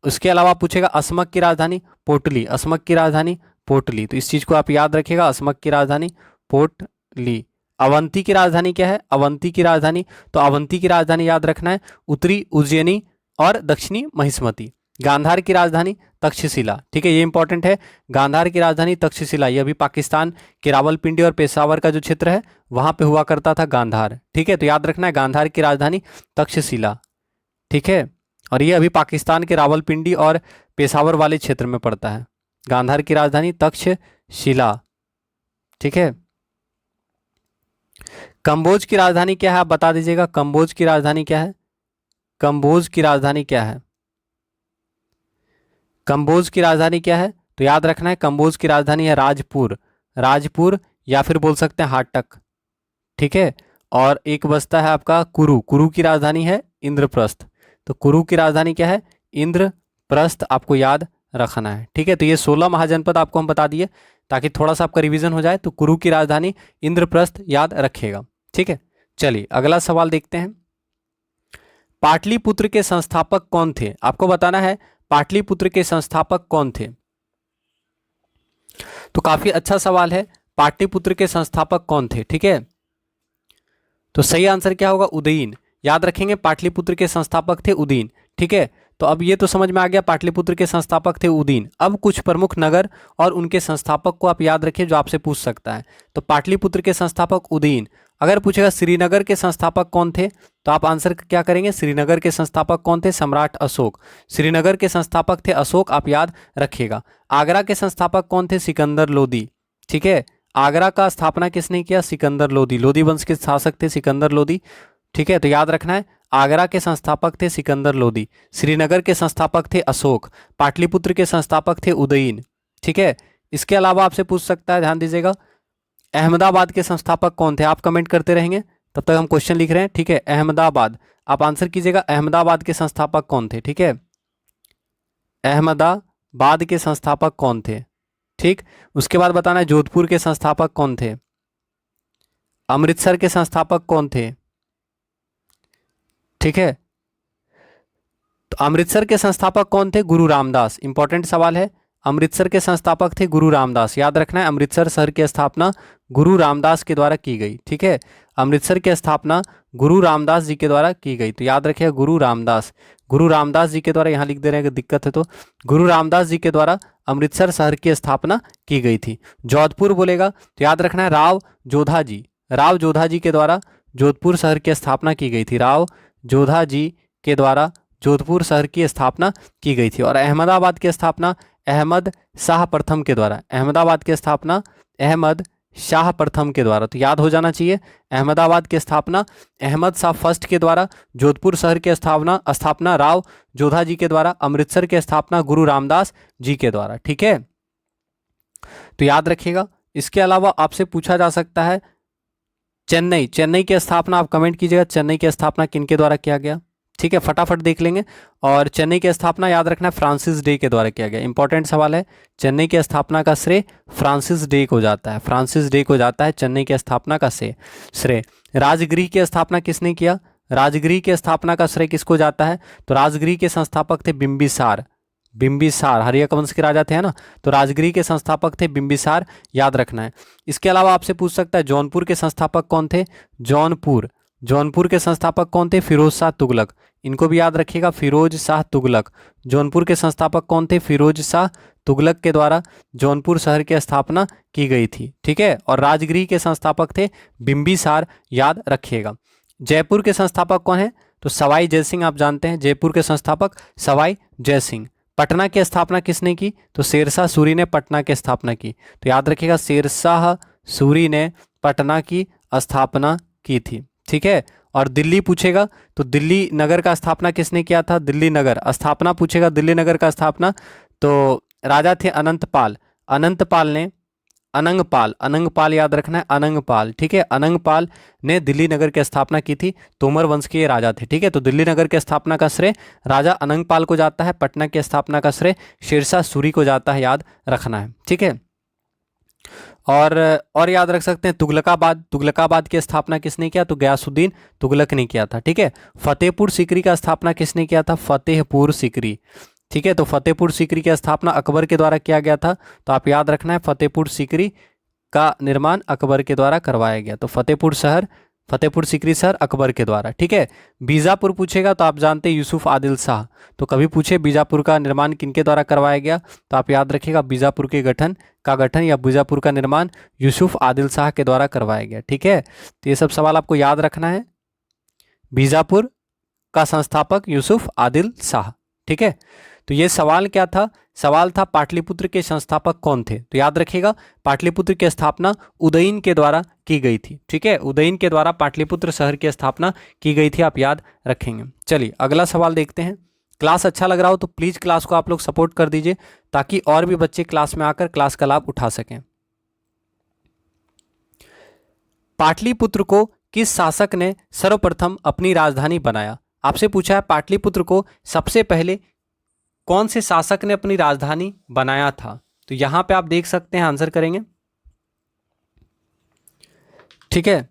उसके अलावा पूछेगा अस्मक की राजधानी पोटली, अस्मक की राजधानी पोटली। तो इस चीज को आप याद रखिएगा, अस्मक की राजधानी पोटली। अवंती की राजधानी क्या है? अवंती की राजधानी, तो अवंती की राजधानी याद रखना है उत्तरी उज्जैनी और दक्षिणी महिष्मती। गांधार की राजधानी तक्षशिला। ठीक है, ये इंपॉर्टेंट है, गांधार की राजधानी तक्षशिला। ये अभी पाकिस्तान के रावलपिंडी और पेशावर का जो क्षेत्र है वहां पे हुआ करता था गांधार। ठीक है, तो याद रखना है गांधार की राजधानी तक्षशिला। ठीक है, और ये अभी पाकिस्तान के रावलपिंडी और पेशावर वाले क्षेत्र में पड़ता है। गांधार की राजधानी तक्षशिला। ठीक है, कंबोज की राजधानी क्या है? आप बता दीजिएगा, कंबोज की राजधानी क्या है? कंबोज की राजधानी क्या है? कंबोज की राजधानी क्या है? तो याद रखना है कंबोज की राजधानी है राजपुर, राजपुर या फिर बोल सकते हैं हाटक। ठीक है, और एक बचता है आपका कुरु, कुरु की राजधानी है इंद्रप्रस्थ। तो कुरु की राजधानी क्या है? इंद्रप्रस्थ आपको याद रखना है। ठीक है, तो ये 16 महाजनपद आपको हम बता दिए ताकि थोड़ा सा आपका रिवीजन हो जाए। तो कुरु की राजधानी इंद्रप्रस्थ याद रखिएगा। ठीक है, चलिए अगला सवाल देखते हैं। पाटलिपुत्र के संस्थापक कौन थे? आपको बताना है पाटलिपुत्र के संस्थापक कौन थे। तो काफी अच्छा सवाल है, पाटलिपुत्र के संस्थापक कौन थे? ठीक है, तो सही आंसर क्या होगा? उदयीन। याद रखेंगे पाटलिपुत्र के संस्थापक थे उदयीन। ठीक है, तो अब ये तो समझ में आ गया पाटलिपुत्र के संस्थापक थे उदयीन। अब कुछ प्रमुख नगर और उनके संस्थापक को आप याद रखिए जो आपसे पूछ सकता है। तो पाटलिपुत्र के संस्थापक उदयीन। अगर पूछेगा श्रीनगर के संस्थापक कौन थे, तो आप आंसर क्या करेंगे? श्रीनगर के संस्थापक कौन थे? सम्राट अशोक। श्रीनगर के संस्थापक थे अशोक, आप याद रखिएगा। आगरा के संस्थापक कौन थे? सिकंदर लोदी। ठीक है, आगरा का स्थापना किसने किया? सिकंदर लोदी। लोदी वंश के शासक थे सिकंदर लोदी। ठीक है, तो याद रखना है आगरा के संस्थापक थे सिकंदर लोदी, श्रीनगर के संस्थापक थे अशोक, पाटलिपुत्र के संस्थापक थे उदयीन। ठीक है, इसके अलावा आपसे पूछ सकता है, ध्यान दीजिएगा, अहमदाबाद के संस्थापक कौन थे? आप कमेंट करते रहेंगे तब तक हम क्वेश्चन लिख रहे हैं। ठीक है, अहमदाबाद, आप आंसर कीजिएगा अहमदाबाद के संस्थापक कौन थे? ठीक है, अहमदाबाद के संस्थापक कौन थे? ठीक, उसके बाद बताना है जोधपुर के संस्थापक कौन थे? अमृतसर के संस्थापक कौन थे? ठीक है, तो अमृतसर के संस्थापक कौन थे? गुरु रामदास। इंपॉर्टेंट सवाल है, अमृतसर के संस्थापक थे गुरु रामदास। याद रखना है अमृतसर शहर की स्थापना गुरु रामदास के द्वारा की गई। ठीक है, अमृतसर की स्थापना गुरु रामदास जी के द्वारा की गई। तो याद रखिएगा गुरु रामदास, गुरु रामदास जी के द्वारा, यहाँ लिख दे रहे हैं अगर दिक्कत है तो, गुरु रामदास जी के द्वारा अमृतसर शहर की स्थापना की गई थी। जोधपुर बोलेगा तो याद रखना है राव जोधा जी, राव जोधा जी के द्वारा जोधपुर शहर की स्थापना की गई थी। राव जोधा जी के द्वारा जोधपुर शहर की स्थापना की गई थी। और अहमदाबाद की स्थापना अहमद शाह प्रथम के द्वारा, अहमदाबाद की स्थापना अहमद शाह प्रथम के द्वारा। तो याद हो जाना चाहिए, अहमदाबाद की स्थापना अहमद शाह फर्स्ट के द्वारा, जोधपुर शहर की स्थापना राव जोधा जी के द्वारा, अमृतसर की स्थापना गुरु रामदास जी के द्वारा। ठीक है, तो याद रखिएगा। इसके अलावा आपसे पूछा जा सकता है चेन्नई, चेन्नई की स्थापना आप कमेंट कीजिएगा, चेन्नई की स्थापना किनके द्वारा किया गया? ठीक है, फटाफट देख लेंगे। और चेन्नई की स्थापना याद रखना फ्रांसिस डे के द्वारा किया गया। इंपॉर्टेंट सवाल है, चेन्नई की स्थापना का श्रेय फ्रांसिस डे को जाता है, फ्रांसिस डे को जाता है चेन्नई की स्थापना का श्रेय। राजगृह की स्थापना किसने किया? राजगृह की स्थापना का श्रेय किसको जाता है? तो राजगृह के संस्थापक थे बिंबिसार, बिंबिसार हर्यक वंश के राजा थे, है ना। तो राजगृह के संस्थापक थे बिंबिसार, याद रखना है। इसके अलावा आपसे पूछ सकता है जौनपुर के संस्थापक कौन थे? जौनपुर, जौनपुर के संस्थापक कौन थे? फिरोज शाह तुगलक। इनको भी याद रखिएगा, फिरोज शाह तुगलक। जौनपुर के संस्थापक कौन थे? फिरोज शाह तुगलक के द्वारा जौनपुर शहर की स्थापना की गई थी। ठीक है, और राजगृह के संस्थापक थे बिंबिसार, याद रखिएगा। जयपुर के संस्थापक कौन है? तो सवाई जयसिंह, आप जानते हैं जयपुर के संस्थापक सवाई जयसिंह। पटना की स्थापना किसने की? तो शेरशाह सूरी ने पटना की स्थापना की। तो याद रखिएगा शेरशाह सूरी ने पटना की स्थापना की थी। ठीक है, और दिल्ली पूछेगा तो दिल्ली नगर का स्थापना किसने किया था? दिल्ली नगर स्थापना पूछेगा, दिल्ली नगर का स्थापना तो राजा थे अनंतपाल, अनंतपाल ने, अनंगपाल, अनंगपाल याद रखना है, अनंगपाल। ठीक है, अनंगपाल ने दिल्ली नगर की स्थापना की थी, तोमर वंश के राजा थे। ठीक है, तो दिल्ली नगर की स्थापना का श्रेय राजा अनंगपाल को जाता है, पटना की स्थापना का श्रेय शेरशाह सूरी को जाता है, याद रखना है। ठीक है, और याद रख सकते हैं तुगलकाबाद, तुगलकाबाद की स्थापना किसने किया? तो गयासुद्दीन तुगलक ने किया था। ठीक है, फतेहपुर सीकरी का स्थापना किसने किया था? फतेहपुर सीकरी। ठीक है, तो फतेहपुर सीकरी की स्थापना अकबर के द्वारा किया गया था। तो आप याद रखना है फतेहपुर सीकरी का निर्माण अकबर के द्वारा करवाया गया। तो फतेहपुर सीकरी शहर अकबर के द्वारा। ठीक है, बीजापुर पूछेगा तो आप जानते हैं यूसुफ आदिल शाह। तो कभी पूछे बीजापुर का निर्माण किनके द्वारा करवाया गया? तो आप याद रखिएगा बीजापुर के गठन या बीजापुर का निर्माण यूसुफ आदिल शाह के द्वारा करवाया गया। ठीक है, तो ये सब सवाल आपको याद रखना है। बीजापुर का संस्थापक यूसुफ आदिल शाह। ठीक है, तो ये सवाल क्या था? सवाल था पाटलिपुत्र के संस्थापक कौन थे? तो याद रखिएगा पाटलिपुत्र की स्थापना उदयीन के द्वारा की गई थी। ठीक है, उदयीन के द्वारा पाटलिपुत्र शहर की स्थापना की गई थी, आप याद रखेंगे। चलिए अगला सवाल देखते हैं। क्लास अच्छा लग रहा हो तो प्लीज क्लास को आप लोग सपोर्ट कर दीजिए ताकि और भी बच्चे क्लास में आकर क्लास का लाभ उठा सकें। पाटलिपुत्र को किस शासक ने सर्वप्रथम अपनी राजधानी बनाया? आपसे पूछा है पाटलिपुत्र को सबसे पहले कौन से शासक ने अपनी राजधानी बनाया था। तो यहां पे आप देख सकते हैं, आंसर करेंगे। ठीक है,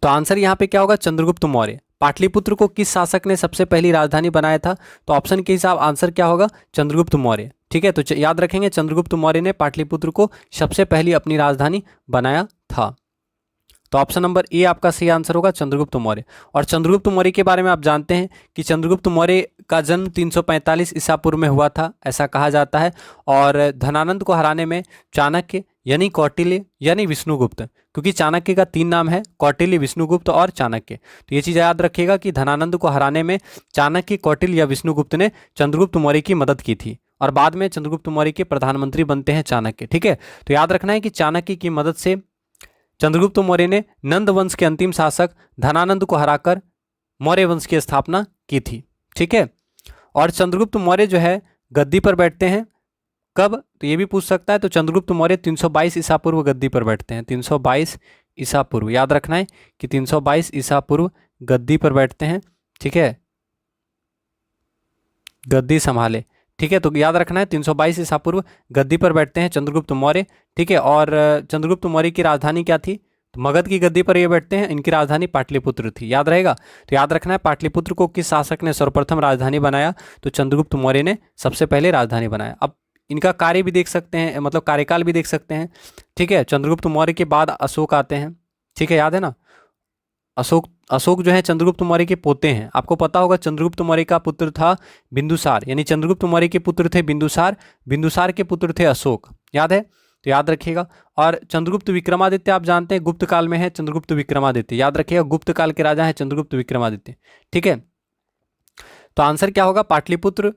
तो आंसर यहां पे क्या होगा, चंद्रगुप्त मौर्य। पाटलिपुत्र को किस शासक ने सबसे पहली राजधानी बनाया था, तो ऑप्शन के हिसाब आंसर क्या होगा, चंद्रगुप्त मौर्य। ठीक है, तो याद रखेंगे चंद्रगुप्त मौर्य ने पाटलिपुत्र को सबसे पहली अपनी राजधानी बनाया था। तो ऑप्शन नंबर ए आपका सही आंसर होगा, चंद्रगुप्त मौर्य। और चंद्रगुप्त मौर्य के बारे में आप जानते हैं कि चंद्रगुप्त मौर्य का जन्म 345 ईसा पूर्व में हुआ था, ऐसा कहा जाता है। और धनानंद को हराने में चाणक्य यानी कौटिल्य यानी विष्णुगुप्त, क्योंकि चाणक्य का 3 नाम है, कौटिल्य, विष्णुगुप्त और चाणक्य। तो ये चीज़ याद रखिएगा कि धनानंद को हराने में चाणक्य, कौटिल्य या विष्णुगुप्त ने चंद्रगुप्त मौर्य की मदद की थी, और बाद में चंद्रगुप्त मौर्य के प्रधानमंत्री बनते हैं चाणक्य। ठीक है, तो याद रखना है कि चाणक्य की मदद से चंद्रगुप्त मौर्य ने नंद वंश के अंतिम शासक धनानंद को हराकर मौर्य वंश की स्थापना की थी। ठीक है, और चंद्रगुप्त मौर्य जो है गद्दी पर बैठते हैं कब, तो ये भी पूछ सकता है। तो चंद्रगुप्त मौर्य 322 ईसा पूर्व गद्दी पर बैठते हैं, 322 ईसा पूर्व, याद रखना है कि 322 ईसा पूर्व गद्दी पर बैठते हैं। ठीक है, गद्दी संभाले। ठीक है, तो याद रखना है 322 ईसा पूर्व गद्दी पर बैठते हैं चंद्रगुप्त मौर्य। ठीक है, और चंद्रगुप्त मौर्य की राजधानी क्या थी, तो मगध की गद्दी पर ये बैठते हैं, इनकी राजधानी पाटलिपुत्र थी, याद रहेगा। तो याद रखना है पाटलिपुत्र को किस शासक ने सर्वप्रथम राजधानी बनाया, तो चंद्रगुप्त मौर्य ने सबसे पहले राजधानी बनाया। अब इनका कार्य भी देख सकते हैं, मतलब कार्यकाल भी देख सकते हैं। ठीक है, चंद्रगुप्त मौर्य के बाद अशोक आते हैं। ठीक है, याद है ना, अशोक जो है चंद्रगुप्त मौर्य के पोते हैं। आपको पता होगा चंद्रगुप्त मौर्य का पुत्र था बिंदुसार, यानी चंद्रगुप्त मौर्य के पुत्र थे बिंदुसार, बिंदुसार के पुत्र थे अशोक, याद है, तो याद रखिएगा। और चंद्रगुप्त विक्रमादित्य आप जानते हैं गुप्त काल में है चंद्रगुप्त विक्रमादित्य, याद रखिएगा गुप्त काल के राजा है चंद्रगुप्त विक्रमादित्य। ठीक है, तो आंसर क्या होगा, पाटलिपुत्र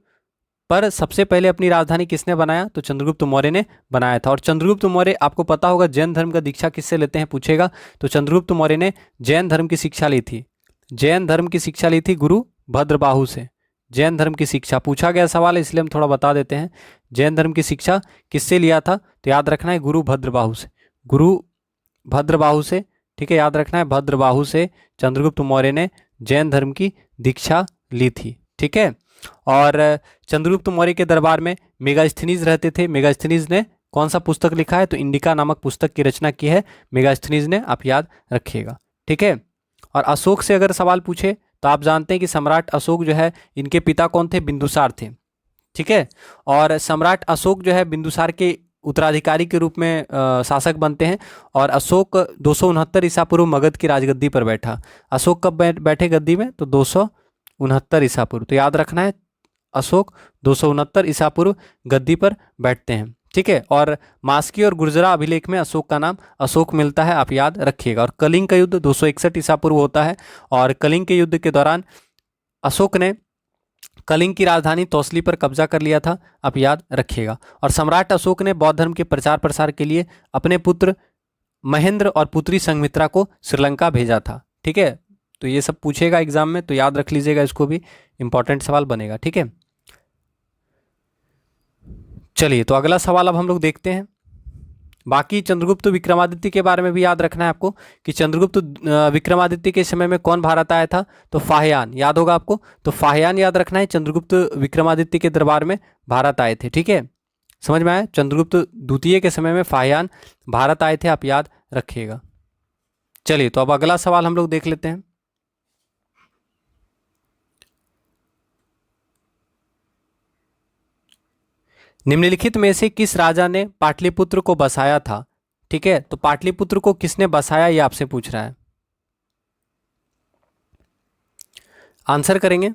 पर सबसे पहले अपनी राजधानी किसने बनाया, तो चंद्रगुप्त मौर्य ने बनाया था। और चंद्रगुप्त मौर्य आपको पता होगा जैन धर्म का दीक्षा किससे लेते हैं, पूछेगा। तो चंद्रगुप्त मौर्य ने जैन धर्म की शिक्षा ली थी, जैन धर्म की शिक्षा ली थी गुरु भद्रबाहु से। जैन धर्म की शिक्षा पूछा गया सवाल है, इसलिए हम थोड़ा बता देते हैं। जैन धर्म की शिक्षा किससे लिया था, तो याद रखना है गुरु भद्रबाहु से, गुरु भद्रबाहु से। ठीक है, याद रखना है भद्रबाहु से चंद्रगुप्त मौर्य ने जैन धर्म की दीक्षा ली थी। ठीक है, और चंद्रगुप्त मौर्य के दरबार में मेगास्थनीज रहते थे। मेगास्थनीज ने कौन सा पुस्तक लिखा है, तो इंडिका नामक पुस्तक की रचना की है मेगास्थनीज ने, आप याद रखिएगा। ठीक है, और अशोक से अगर सवाल पूछे तो आप जानते हैं कि सम्राट अशोक जो है इनके पिता कौन थे, बिंदुसार थे। ठीक है, और सम्राट अशोक जो है बिंदुसार के उत्तराधिकारी के रूप में शासक बनते हैं। और अशोक 269 ईसा पूर्व मगध की राजगद्दी पर बैठा। अशोक कब बैठे गद्दी में, तो 269 ईसा पूर्व। तो याद रखना है अशोक 269 ईसा पूर्व गद्दी पर बैठते हैं। ठीक है, और मास्की और गुर्जरा अभिलेख में अशोक का नाम अशोक मिलता है, आप याद रखिएगा। और कलिंग का युद्ध 261 ईसा पूर्व होता है, और कलिंग के युद्ध के दौरान अशोक ने कलिंग की राजधानी तौसली पर कब्जा कर लिया था, आप याद रखिएगा। और सम्राट अशोक ने बौद्ध धर्म के प्रचार प्रसार के लिए अपने पुत्र महेंद्र और पुत्री संघमित्रा को श्रीलंका भेजा था। ठीक है, तो ये सब पूछेगा एग्जाम में, तो याद रख लीजिएगा, इसको भी इंपॉर्टेंट सवाल बनेगा। ठीक है, चलिए तो अगला सवाल अब हम लोग देखते हैं। बाकी चंद्रगुप्त विक्रमादित्य के बारे में भी याद रखना है आपको कि चंद्रगुप्त विक्रमादित्य के समय में कौन भारत आया था, तो फाहियान, याद होगा आपको। तो फाहियान याद रखना है, चंद्रगुप्त विक्रमादित्य के दरबार में भारत आए थे। ठीक है, समझ में आया, चंद्रगुप्त द्वितीय के समय में फाहियान भारत आए थे, आप याद रखिएगा। चलिए तो अब अगला सवाल हम लोग देख लेते हैं। निम्नलिखित में से किस राजा ने पाटलिपुत्र को बसाया था। ठीक है, तो पाटलिपुत्र को किसने बसाया, ये आपसे पूछ रहा है, आंसर करेंगे।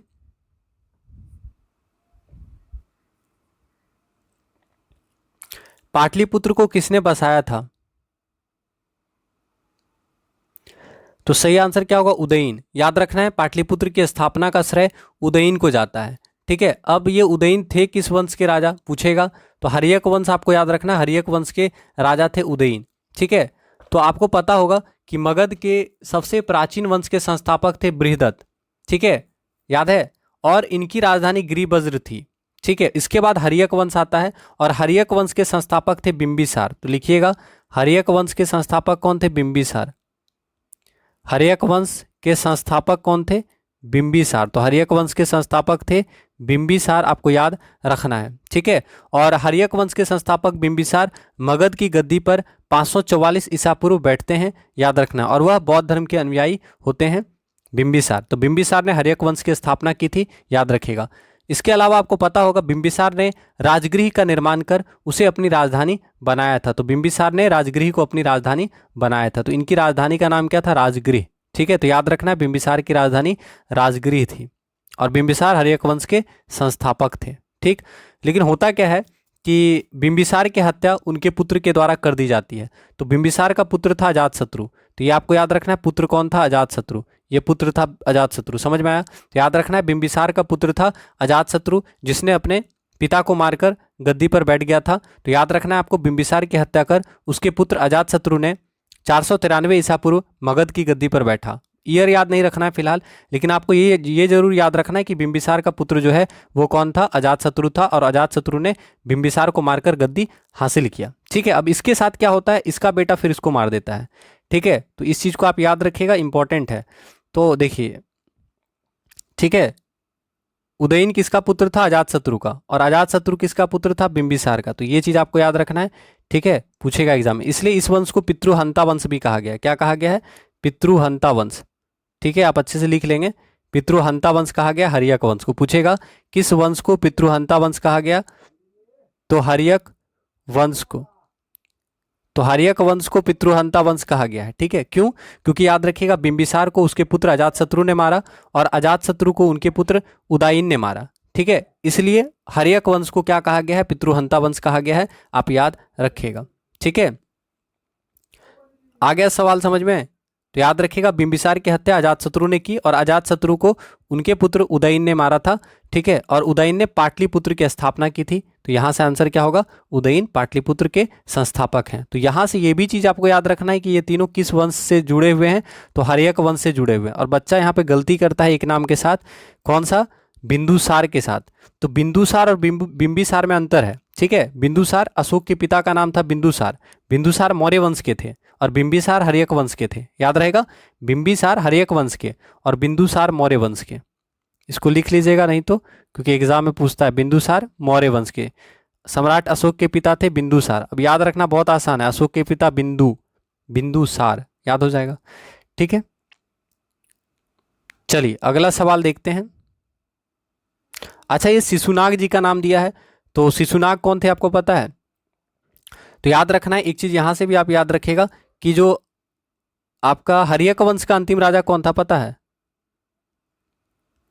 पाटलिपुत्र को किसने बसाया था, तो सही आंसर क्या होगा, उदयीन। याद रखना है पाटलिपुत्र की स्थापना का श्रेय उदयीन को जाता है। ठीक है, अब ये उदयीन थे किस वंश के राजा, पूछेगा। तो हर्यक वंश आपको याद रखना, हर्यक वंश के राजा थे उदयीन। ठीक है, तो आपको पता होगा कि मगध के सबसे प्राचीन वंश के संस्थापक थे बृहदत्त। ठीक है, याद है, और इनकी राजधानी गिरिबज्र थी। ठीक है, इसके बाद हर्यक वंश आता है, और हर्यक वंश के संस्थापक थे बिंबिसार। तो लिखिएगा, हर्यक वंश के संस्थापक कौन थे, बिंबिसार। हर्यक वंश के संस्थापक कौन थे? बिंबिसार। तो हर्यक वंश के संस्थापक थे बिंबिसार, आपको याद रखना है, ठीक है। और हर्यक वंश के संस्थापक बिंबिसार मगध की गद्दी पर 544 ईसा पूर्व बैठते हैं, याद रखना। और वह बौद्ध धर्म के अनुयायी होते हैं बिंबिसार। तो बिंबिसार ने हर्यक वंश की स्थापना की थी, याद रखिएगा। इसके अलावा आपको पता होगा बिंबिसार ने राजगृह का निर्माण कर उसे अपनी राजधानी बनाया था। तो बिंबिसार ने राजगृह को अपनी राजधानी बनाया था। तो इनकी राजधानी का नाम क्या था? राजगृह, ठीक है। तो याद रखना है बिंबिसार की राजधानी राजगृह थी और बिंबिसार हर्यक वंश के संस्थापक थे, ठीक। लेकिन होता क्या है कि बिंबिसार की हत्या उनके पुत्र के द्वारा कर दी जाती है। तो बिंबिसार का पुत्र था अजातशत्रु। तो ये आपको याद रखना है, पुत्र कौन था? अजातशत्रु। ये पुत्र था अजातशत्रु, समझ में आया? तो याद रखना है बिंबिसार का पुत्र था अजातशत्रु, जिसने अपने पिता को मारकर गद्दी पर बैठ गया था। तो याद रखना है आपको, बिंबिसार की हत्या कर उसके पुत्र अजातशत्रु ने 493 ईसा पूर्व मगध की गद्दी पर बैठा। ईयर याद नहीं रखना है फिलहाल, लेकिन आपको ये जरूर याद रखना है कि बिंबिसार का पुत्र जो है वो कौन था? अजातशत्रु था, और अजातशत्रु ने बिंबिसार को मारकर गद्दी हासिल किया, ठीक है। अब इसके साथ क्या होता है? इसका बेटा फिर इसको मार देता है, ठीक है। तो इस चीज को आप याद रखिएगा, इंपॉर्टेंट है। तो देखिए, ठीक है, उदयन किसका पुत्र था? अजातशत्रु का। और अजातशत्रु किसका पुत्र था? बिंबिसार का। तो ये चीज आपको याद रखना है, ठीक है, पूछेगा एग्जाम में। इसलिए इस वंश को पितृहंता वंश भी कहा गया है। क्या कहा गया है? पितृहंता वंश, ठीक है, आप अच्छे से लिख लेंगे। पितृहंता वंश कहा गया हर्यक वंश को। पूछेगा किस वंश को पितृहंता वंश कहा गया? तो हर्यक वंश को। तो हर्यक वंश को पितृहंता वंश कहा गया है, ठीक है। क्यों? क्योंकि याद रखिएगा बिंबिसार को उसके पुत्र अजातशत्रु ने मारा और अजातशत्रु को उनके पुत्र उदयन ने मारा, ठीक है। इसलिए हर्यक वंश को क्या कहा गया है? पितृहंता वंश कहा गया है, आप याद रखिएगा, ठीक है। आ गया सवाल समझ में? तो याद रखिएगा बिंबिसार की हत्या अजातशत्रु ने की और अजातशत्रु को उनके पुत्र उदयन ने मारा था, ठीक है। और उदयन ने पाटलिपुत्र की स्थापना की थी। तो यहां से आंसर क्या होगा? उदयन पाटलिपुत्र के संस्थापक हैं। तो यहां से ये भी चीज आपको याद रखना है कि ये तीनों किस वंश से जुड़े हुए हैं? तो हर्यक वंश से जुड़े हुए हैं। और बच्चा यहाँ पे गलती करता है एक नाम के साथ, कौन सा? बिंदुसार के साथ। तो बिंदुसार और बिंबिसार में अंतर है, ठीक है। बिंदुसार अशोक के पिता का नाम था बिंदुसार। बिंदुसार मौर्य वंश के थे और बिंबिसार हर्यक वंश के थे, याद रहेगा। बिंबिसार हर्यक वंश के और बिंदुसार मौर्य वंश के। इसको लिख लीजिएगा नहीं तो, क्योंकि एग्जाम में पूछता है। बिंदुसार मौर्य वंश के, सम्राट अशोक के पिता थे बिंदुसार। अब याद रखना बहुत आसान है, अशोक के पिता बिंदुसार, याद हो जाएगा, ठीक है। चलिए अगला सवाल देखते हैं। अच्छा, ये शिशुनाग जी का नाम दिया है, तो शिशुनाग कौन थे आपको पता है? तो याद रखना है एक चीज यहां से भी आप याद रखिएगा कि जो आपका हर्यक वंश का अंतिम राजा कौन था पता है?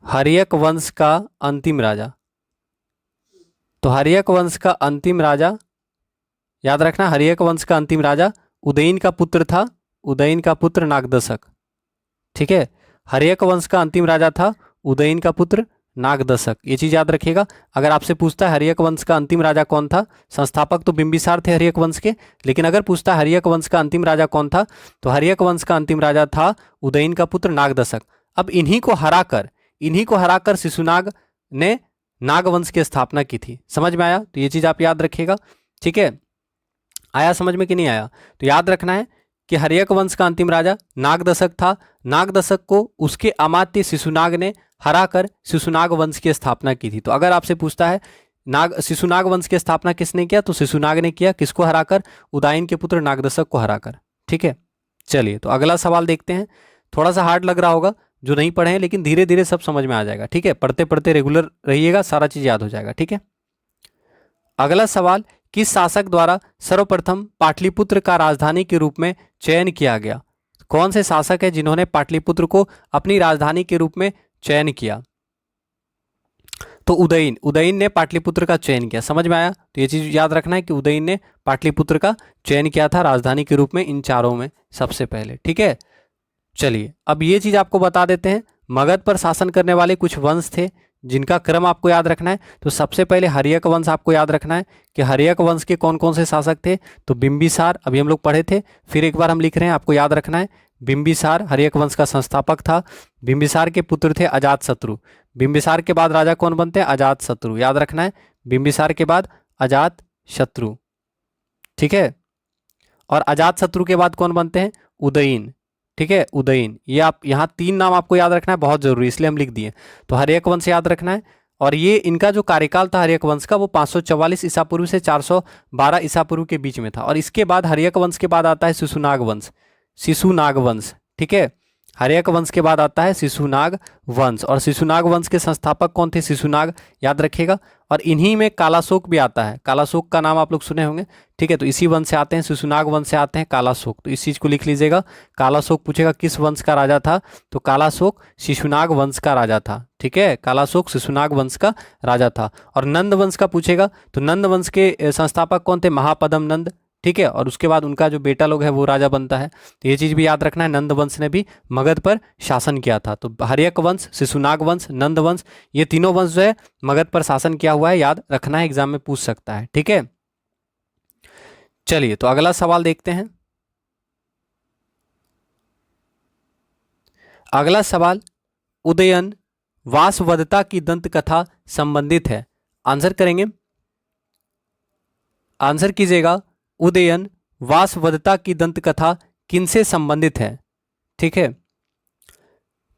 हर्यक वंश का अंतिम राजा, तो हर्यक वंश का अंतिम राजा याद रखना, हर्यक वंश का अंतिम राजा उदयन का पुत्र था, उदयन का पुत्र नागदशक, ठीक है। हर्यक वंश का अंतिम राजा था उदयन का पुत्र नागदशक, ये चीज याद रखिएगा। अगर आपसे पूछता है हर्यक वंश का अंतिम राजा कौन था, संस्थापक तो बिंबिसार थे हर्यक वंश के, लेकिन अगर पूछता है हर्यक वंश का अंतिम राजा कौन था, तो हर्यक वंश का अंतिम राजा था उदयन का पुत्र नागदशक। अब इन्हीं को हराकर शिशुनाग ने नागवंश की स्थापना की थी। समझ में आया? तो ये चीज आप याद रखिएगा, ठीक है। आया समझ में कि नहीं आया? तो याद रखना है कि हर्यक वंश का अंतिम राजा नागदशक था। नागदशक को उसके अमात्य शिशुनाग ने हराकर शिशुनाग वंश की स्थापना की थी। तो अगर आपसे पूछता है शिशुनाग वंश की स्थापना किसने किया, तो शिशुनाग ने किया। किसको हराकर? उदयन के पुत्र नागदशक को हराकर, ठीक है। चलिए तो अगला सवाल देखते हैं। थोड़ा सा हार्ड लग रहा होगा जो नहीं पढ़े हैं, लेकिन धीरे धीरे सब समझ में आ जाएगा, ठीक है। पढ़ते पढ़ते रेगुलर रहिएगा, सारा चीज याद हो जाएगा, ठीक है। अगला सवाल, किस शासक द्वारा सर्वप्रथम पाटलिपुत्र का राजधानी के रूप में चयन किया गया? कौन से शासक है जिन्होंने पाटलिपुत्र को अपनी राजधानी के रूप में चयन किया? तो उदयन ने पाटलिपुत्र का चयन किया। समझ में आया? तो ये चीज याद रखना है कि उदयन ने पाटलिपुत्र का चयन किया था राजधानी के रूप में, इन चारों में सबसे पहले, ठीक है। चलिए अब ये चीज आपको बता देते हैं। मगध पर शासन करने वाले कुछ वंश थे जिनका क्रम आपको याद रखना है। तो सबसे पहले हर्यक वंश आपको याद रखना है कि हर्यक वंश के कौन कौन से शासक थे। तो बिंबिसार, अभी हम लोग पढ़े थे, फिर एक बार हम लिख रहे हैं, आपको याद रखना है। बिंबिसार हर्यक वंश का संस्थापक था। बिंबिसार के पुत्र थे अजातशत्रु। बिंबिसार के बाद राजा कौन बनते हैं? अजातशत्रु, याद रखना है। बिंबिसार के बाद अजातशत्रु, ठीक है। और अजातशत्रु के बाद कौन बनते हैं? उदयन, ठीक है, उदयन। ये आप यहाँ 3 नाम आपको याद रखना है, बहुत जरूरी, इसलिए हम लिख दिए। तो हर्यक वंश याद रखना है। और ये इनका जो कार्यकाल था हर्यक वंश का, वो 544 ईसा पूर्व से 412 ईसा पूर्व के बीच में था। और इसके बाद हर्यक वंश के बाद आता है शिशुनाग वंश। शिशुनाग वंश, ठीक है, हर्यक वंश के बाद आता है शिशुनाग वंश। और शिशुनाग वंश के संस्थापक कौन थे? शिशुनाग, याद रखिएगा। और इन्हीं में कालाशोक भी आता है। कालाशोक का नाम आप लोग सुने होंगे, ठीक है। तो इसी वंश से आते हैं, शिशुनाग वंश से आते हैं कालाशोक। तो इस चीज को लिख लीजिएगा। कालाशोक पूछेगा किस वंश का राजा था, तो कालाशोक शिशुनाग वंश का राजा था, ठीक है। कालाशोक शिशुनाग वंश का राजा था। और नंद वंश का पूछेगा, तो नंद वंश के संस्थापक कौन थे? महापदम नंद, ठीक है। और उसके बाद उनका जो बेटा लोग है वो राजा बनता है। तो ये चीज भी याद रखना है, नंद वंश ने भी मगध पर शासन किया था। तो हर्यक वंश, शिशुनाग वंश, नंद वंश, ये तीनों वंश जो है मगध पर शासन किया हुआ है, याद रखना है, एग्जाम में पूछ सकता है, ठीक है। चलिए तो अगला सवाल देखते हैं। अगला सवाल उदयन वासवदत्ता की दंत कथा संबंधित है। आंसर करेंगे, आंसर कीजिएगा। उदयन वासवदत्ता की दंत कथा किनसे संबंधित है? ठीक है,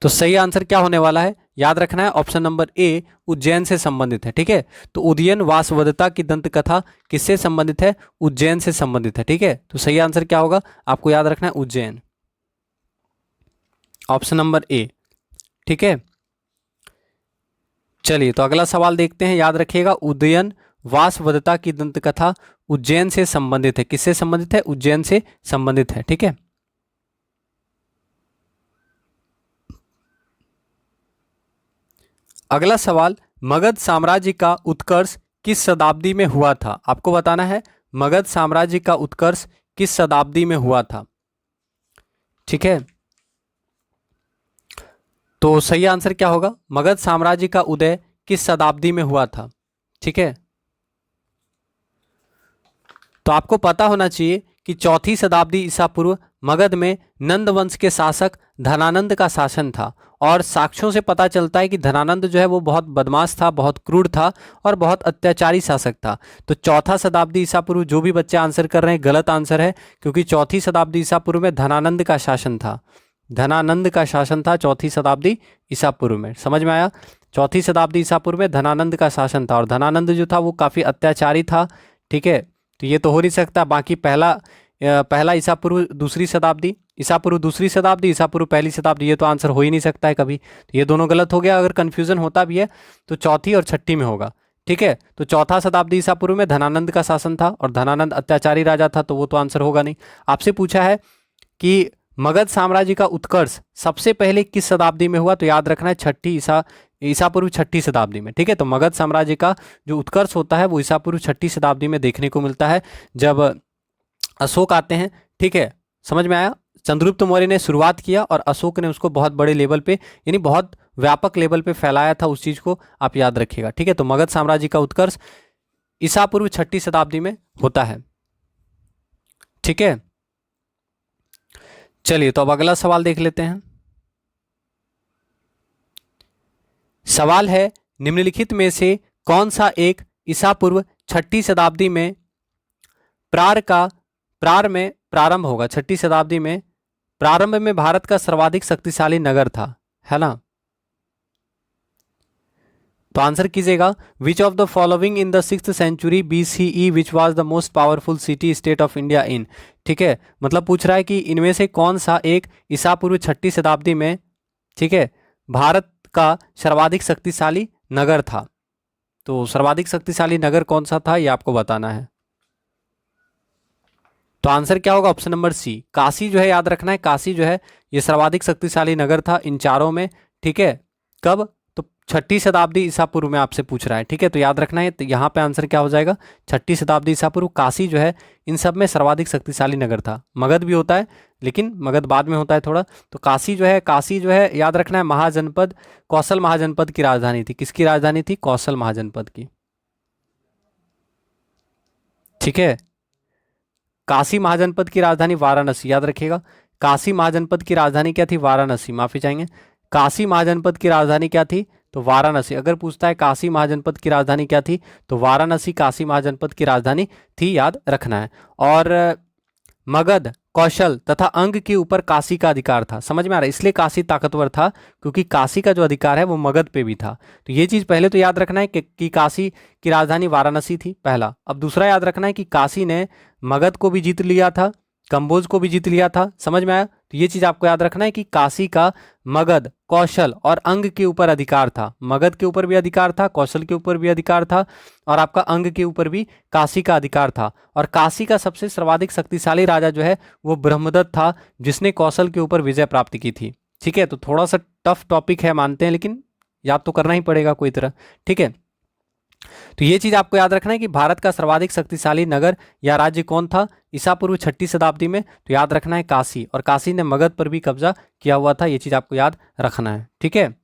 तो सही आंसर क्या होने वाला है? याद रखना है, ऑप्शन नंबर ए उज्जैन से संबंधित है, ठीक है। तो उदयन वासवदत्ता की दंत कथा किससे संबंधित है? उज्जैन से संबंधित है, ठीक है। तो सही आंसर क्या होगा? आपको याद रखना है उज्जैन, ऑप्शन नंबर ए, ठीक है। चलिए तो अगला सवाल देखते हैं, याद रखिएगा। उदयन वासवदत्ता की दंत कथा उज्जैन से संबंधित है। किससे संबंधित है? उज्जैन से संबंधित है, ठीक है। अगला सवाल, मगध साम्राज्य का उत्कर्ष किस शताब्दी में हुआ था? आपको बताना है मगध साम्राज्य का उत्कर्ष किस शताब्दी में हुआ था, ठीक है। तो सही आंसर क्या होगा? मगध साम्राज्य का उदय किस शताब्दी में हुआ था, ठीक है। तो आपको पता होना चाहिए कि 4वीं शताब्दी ईसा पूर्व मगध में नंद वंश के शासक धनानंद का शासन था। और साक्ष्यों से पता चलता है कि धनानंद जो है वो बहुत बदमाश था, बहुत क्रूर था और बहुत अत्याचारी शासक था। तो 4वीं शताब्दी ईसा पूर्व, जो भी बच्चे आंसर कर रहे हैं गलत आंसर है, क्योंकि 4वीं शताब्दी ईसा पूर्व में धनानंद का शासन था। धनानंद का शासन था 4वीं शताब्दी ईसा पूर्व में, समझ में आया? 4वीं शताब्दी ईसा पूर्व में धनानंद का शासन था। और धनानंद जो था वो काफ़ी अत्याचारी था, ठीक है। तो ये तो हो नहीं सकता। बाकी पहला ईसा पूर्व दूसरी शताब्दी, ईसा पूर्व दूसरी शताब्दी, ईसा पूर्व पहली शताब्दी, ये तो आंसर हो ही नहीं सकता है कभी। तो ये दोनों गलत हो गया। अगर कंफ्यूजन होता भी है तो 4वीं और 6वीं में होगा, ठीक है। तो 4वीं शताब्दी ईसा पूर्व में धनानंद का शासन था और धनानंद अत्याचारी राजा था, तो वो तो आंसर होगा नहीं। आपसे पूछा है कि मगध साम्राज्य का उत्कर्ष सबसे पहले किस शताब्दी में हुआ? तो याद रखना है 6वीं ईसा पूर्व 6वीं शताब्दी में, ठीक है। तो मगध साम्राज्य का जो उत्कर्ष होता है वो ईसा पूर्व 6वीं शताब्दी में देखने को मिलता है, जब अशोक आते हैं, ठीक है। समझ में आया? चंद्रगुप्त मौर्य ने शुरुआत किया और अशोक ने उसको बहुत बड़े लेवल पे, यानी बहुत व्यापक लेवल पे फैलाया था। उस चीज को आप याद रखिएगा, ठीक है। तो मगध साम्राज्य का उत्कर्ष ईसा पूर्व 6वीं शताब्दी में होता है, ठीक है। चलिए तो अब अगला सवाल देख लेते हैं। सवाल है, निम्नलिखित में से कौन सा एक ईसा पूर्व 6वीं शताब्दी में प्रारंभ होगा? 6वीं शताब्दी में प्रारंभ में भारत का सर्वाधिक शक्तिशाली नगर था, है ना? तो आंसर कीजिएगा। Which of the following in the 6th century BCE which was the most powerful city state of India in, ठीक है। मतलब पूछ रहा है कि इनमें से कौन सा एक ईसा पूर्व 6वीं शताब्दी में, ठीक है, भारत का सर्वाधिक शक्तिशाली नगर था। तो सर्वाधिक शक्तिशाली नगर कौन सा था ये आपको बताना है। तो आंसर क्या होगा? ऑप्शन नंबर सी, काशी जो है, याद रखना है काशी जो है ये सर्वाधिक शक्तिशाली नगर था इन चारों में, ठीक है। कब? तो 6वीं शताब्दी ईसा पूर्व में आपसे पूछ रहा है, ठीक है। तो याद रखना है, तो यहाँ पे आंसर क्या हो जाएगा? 6वीं शताब्दी ईसा पूर्व, काशी जो है इन सब में सर्वाधिक शक्तिशाली नगर था। मगध भी होता है लेकिन मगध बाद में होता है थोड़ा। तो काशी जो है याद रखना है महाजनपद, कौशल महाजनपद की राजधानी थी। किसकी राजधानी थी? कौशल महाजनपद की, ठीक है। काशी महाजनपद की राजधानी वाराणसी, याद रखिएगा। काशी महाजनपद की राजधानी क्या थी? वाराणसी, माफी चाहेंगे। काशी महाजनपद की राजधानी क्या थी? तो वाराणसी। अगर पूछता है काशी महाजनपद की राजधानी क्या थी, तो वाराणसी काशी महाजनपद की राजधानी थी, याद रखना है। और मगध कौशल तथा अंग के ऊपर काशी का अधिकार था। समझ में आ रहा है? इसलिए काशी ताकतवर था क्योंकि काशी का जो अधिकार है वो मगध पे भी था। तो ये चीज पहले तो याद रखना है कि काशी की राजधानी वाराणसी थी पहला। अब दूसरा याद रखना है कि काशी ने मगध को भी जीत लिया था, कंबोज को भी जीत लिया था। समझ में आया? तो ये चीज आपको याद रखना है कि काशी का मगध, कौशल और अंग के ऊपर अधिकार था। मगध के ऊपर भी अधिकार था, कौशल के ऊपर भी अधिकार था और आपका अंग के ऊपर भी काशी का अधिकार था। और काशी का सबसे सर्वाधिक शक्तिशाली राजा जो है वो ब्रह्मदत्त था, जिसने कौशल के ऊपर विजय प्राप्त की थी। ठीक है, तो थोड़ा सा टफ टॉपिक है मानते हैं, लेकिन याद तो करना ही पड़ेगा कोई तरह। ठीक है, तो ये चीज आपको याद रखना है कि भारत का सर्वाधिक शक्तिशाली नगर या राज्य कौन था ईसा पूर्व 6ठी शताब्दी में। तो याद रखना है काशी, और काशी ने मगध पर भी कब्जा किया हुआ था। ये चीज आपको याद रखना है। ठीक है,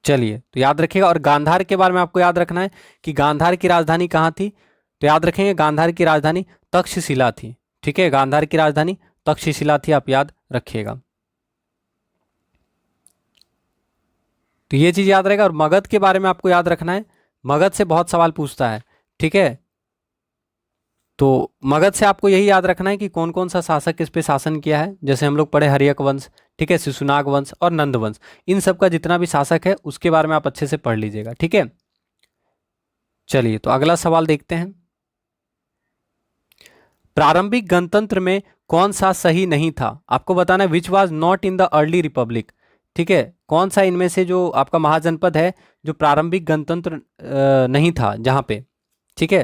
चलिए तो याद रखिएगा। और गांधार के बारे में आपको याद रखना है कि गांधार की राजधानी कहाँ थी। तो याद रखेंगे गांधार की राजधानी तक्षशिला थी। ठीक है, गांधार की राजधानी तक्षशिला थी, आप याद रखिएगा। तो ये चीज याद रहेगा। और मगध के बारे में आपको याद रखना है, मगध से बहुत सवाल पूछता है। ठीक है, तो मगध से आपको यही याद रखना है कि कौन कौन सा शासक इस पे शासन किया है। जैसे हम लोग पढ़े हर्यक वंश, ठीक है, शिशुनाग वंश और नंद वंश, इन सब का जितना भी शासक है उसके बारे में आप अच्छे से पढ़ लीजिएगा। ठीक है, चलिए तो अगला सवाल देखते हैं। प्रारंभिक गणतंत्र में कौन सा सही नहीं था। आपको बताना है which was not in the early Republic. ठीक है, कौन सा इनमें से जो आपका महाजनपद है जो प्रारंभिक गणतंत्र नहीं था जहां पे। ठीक है,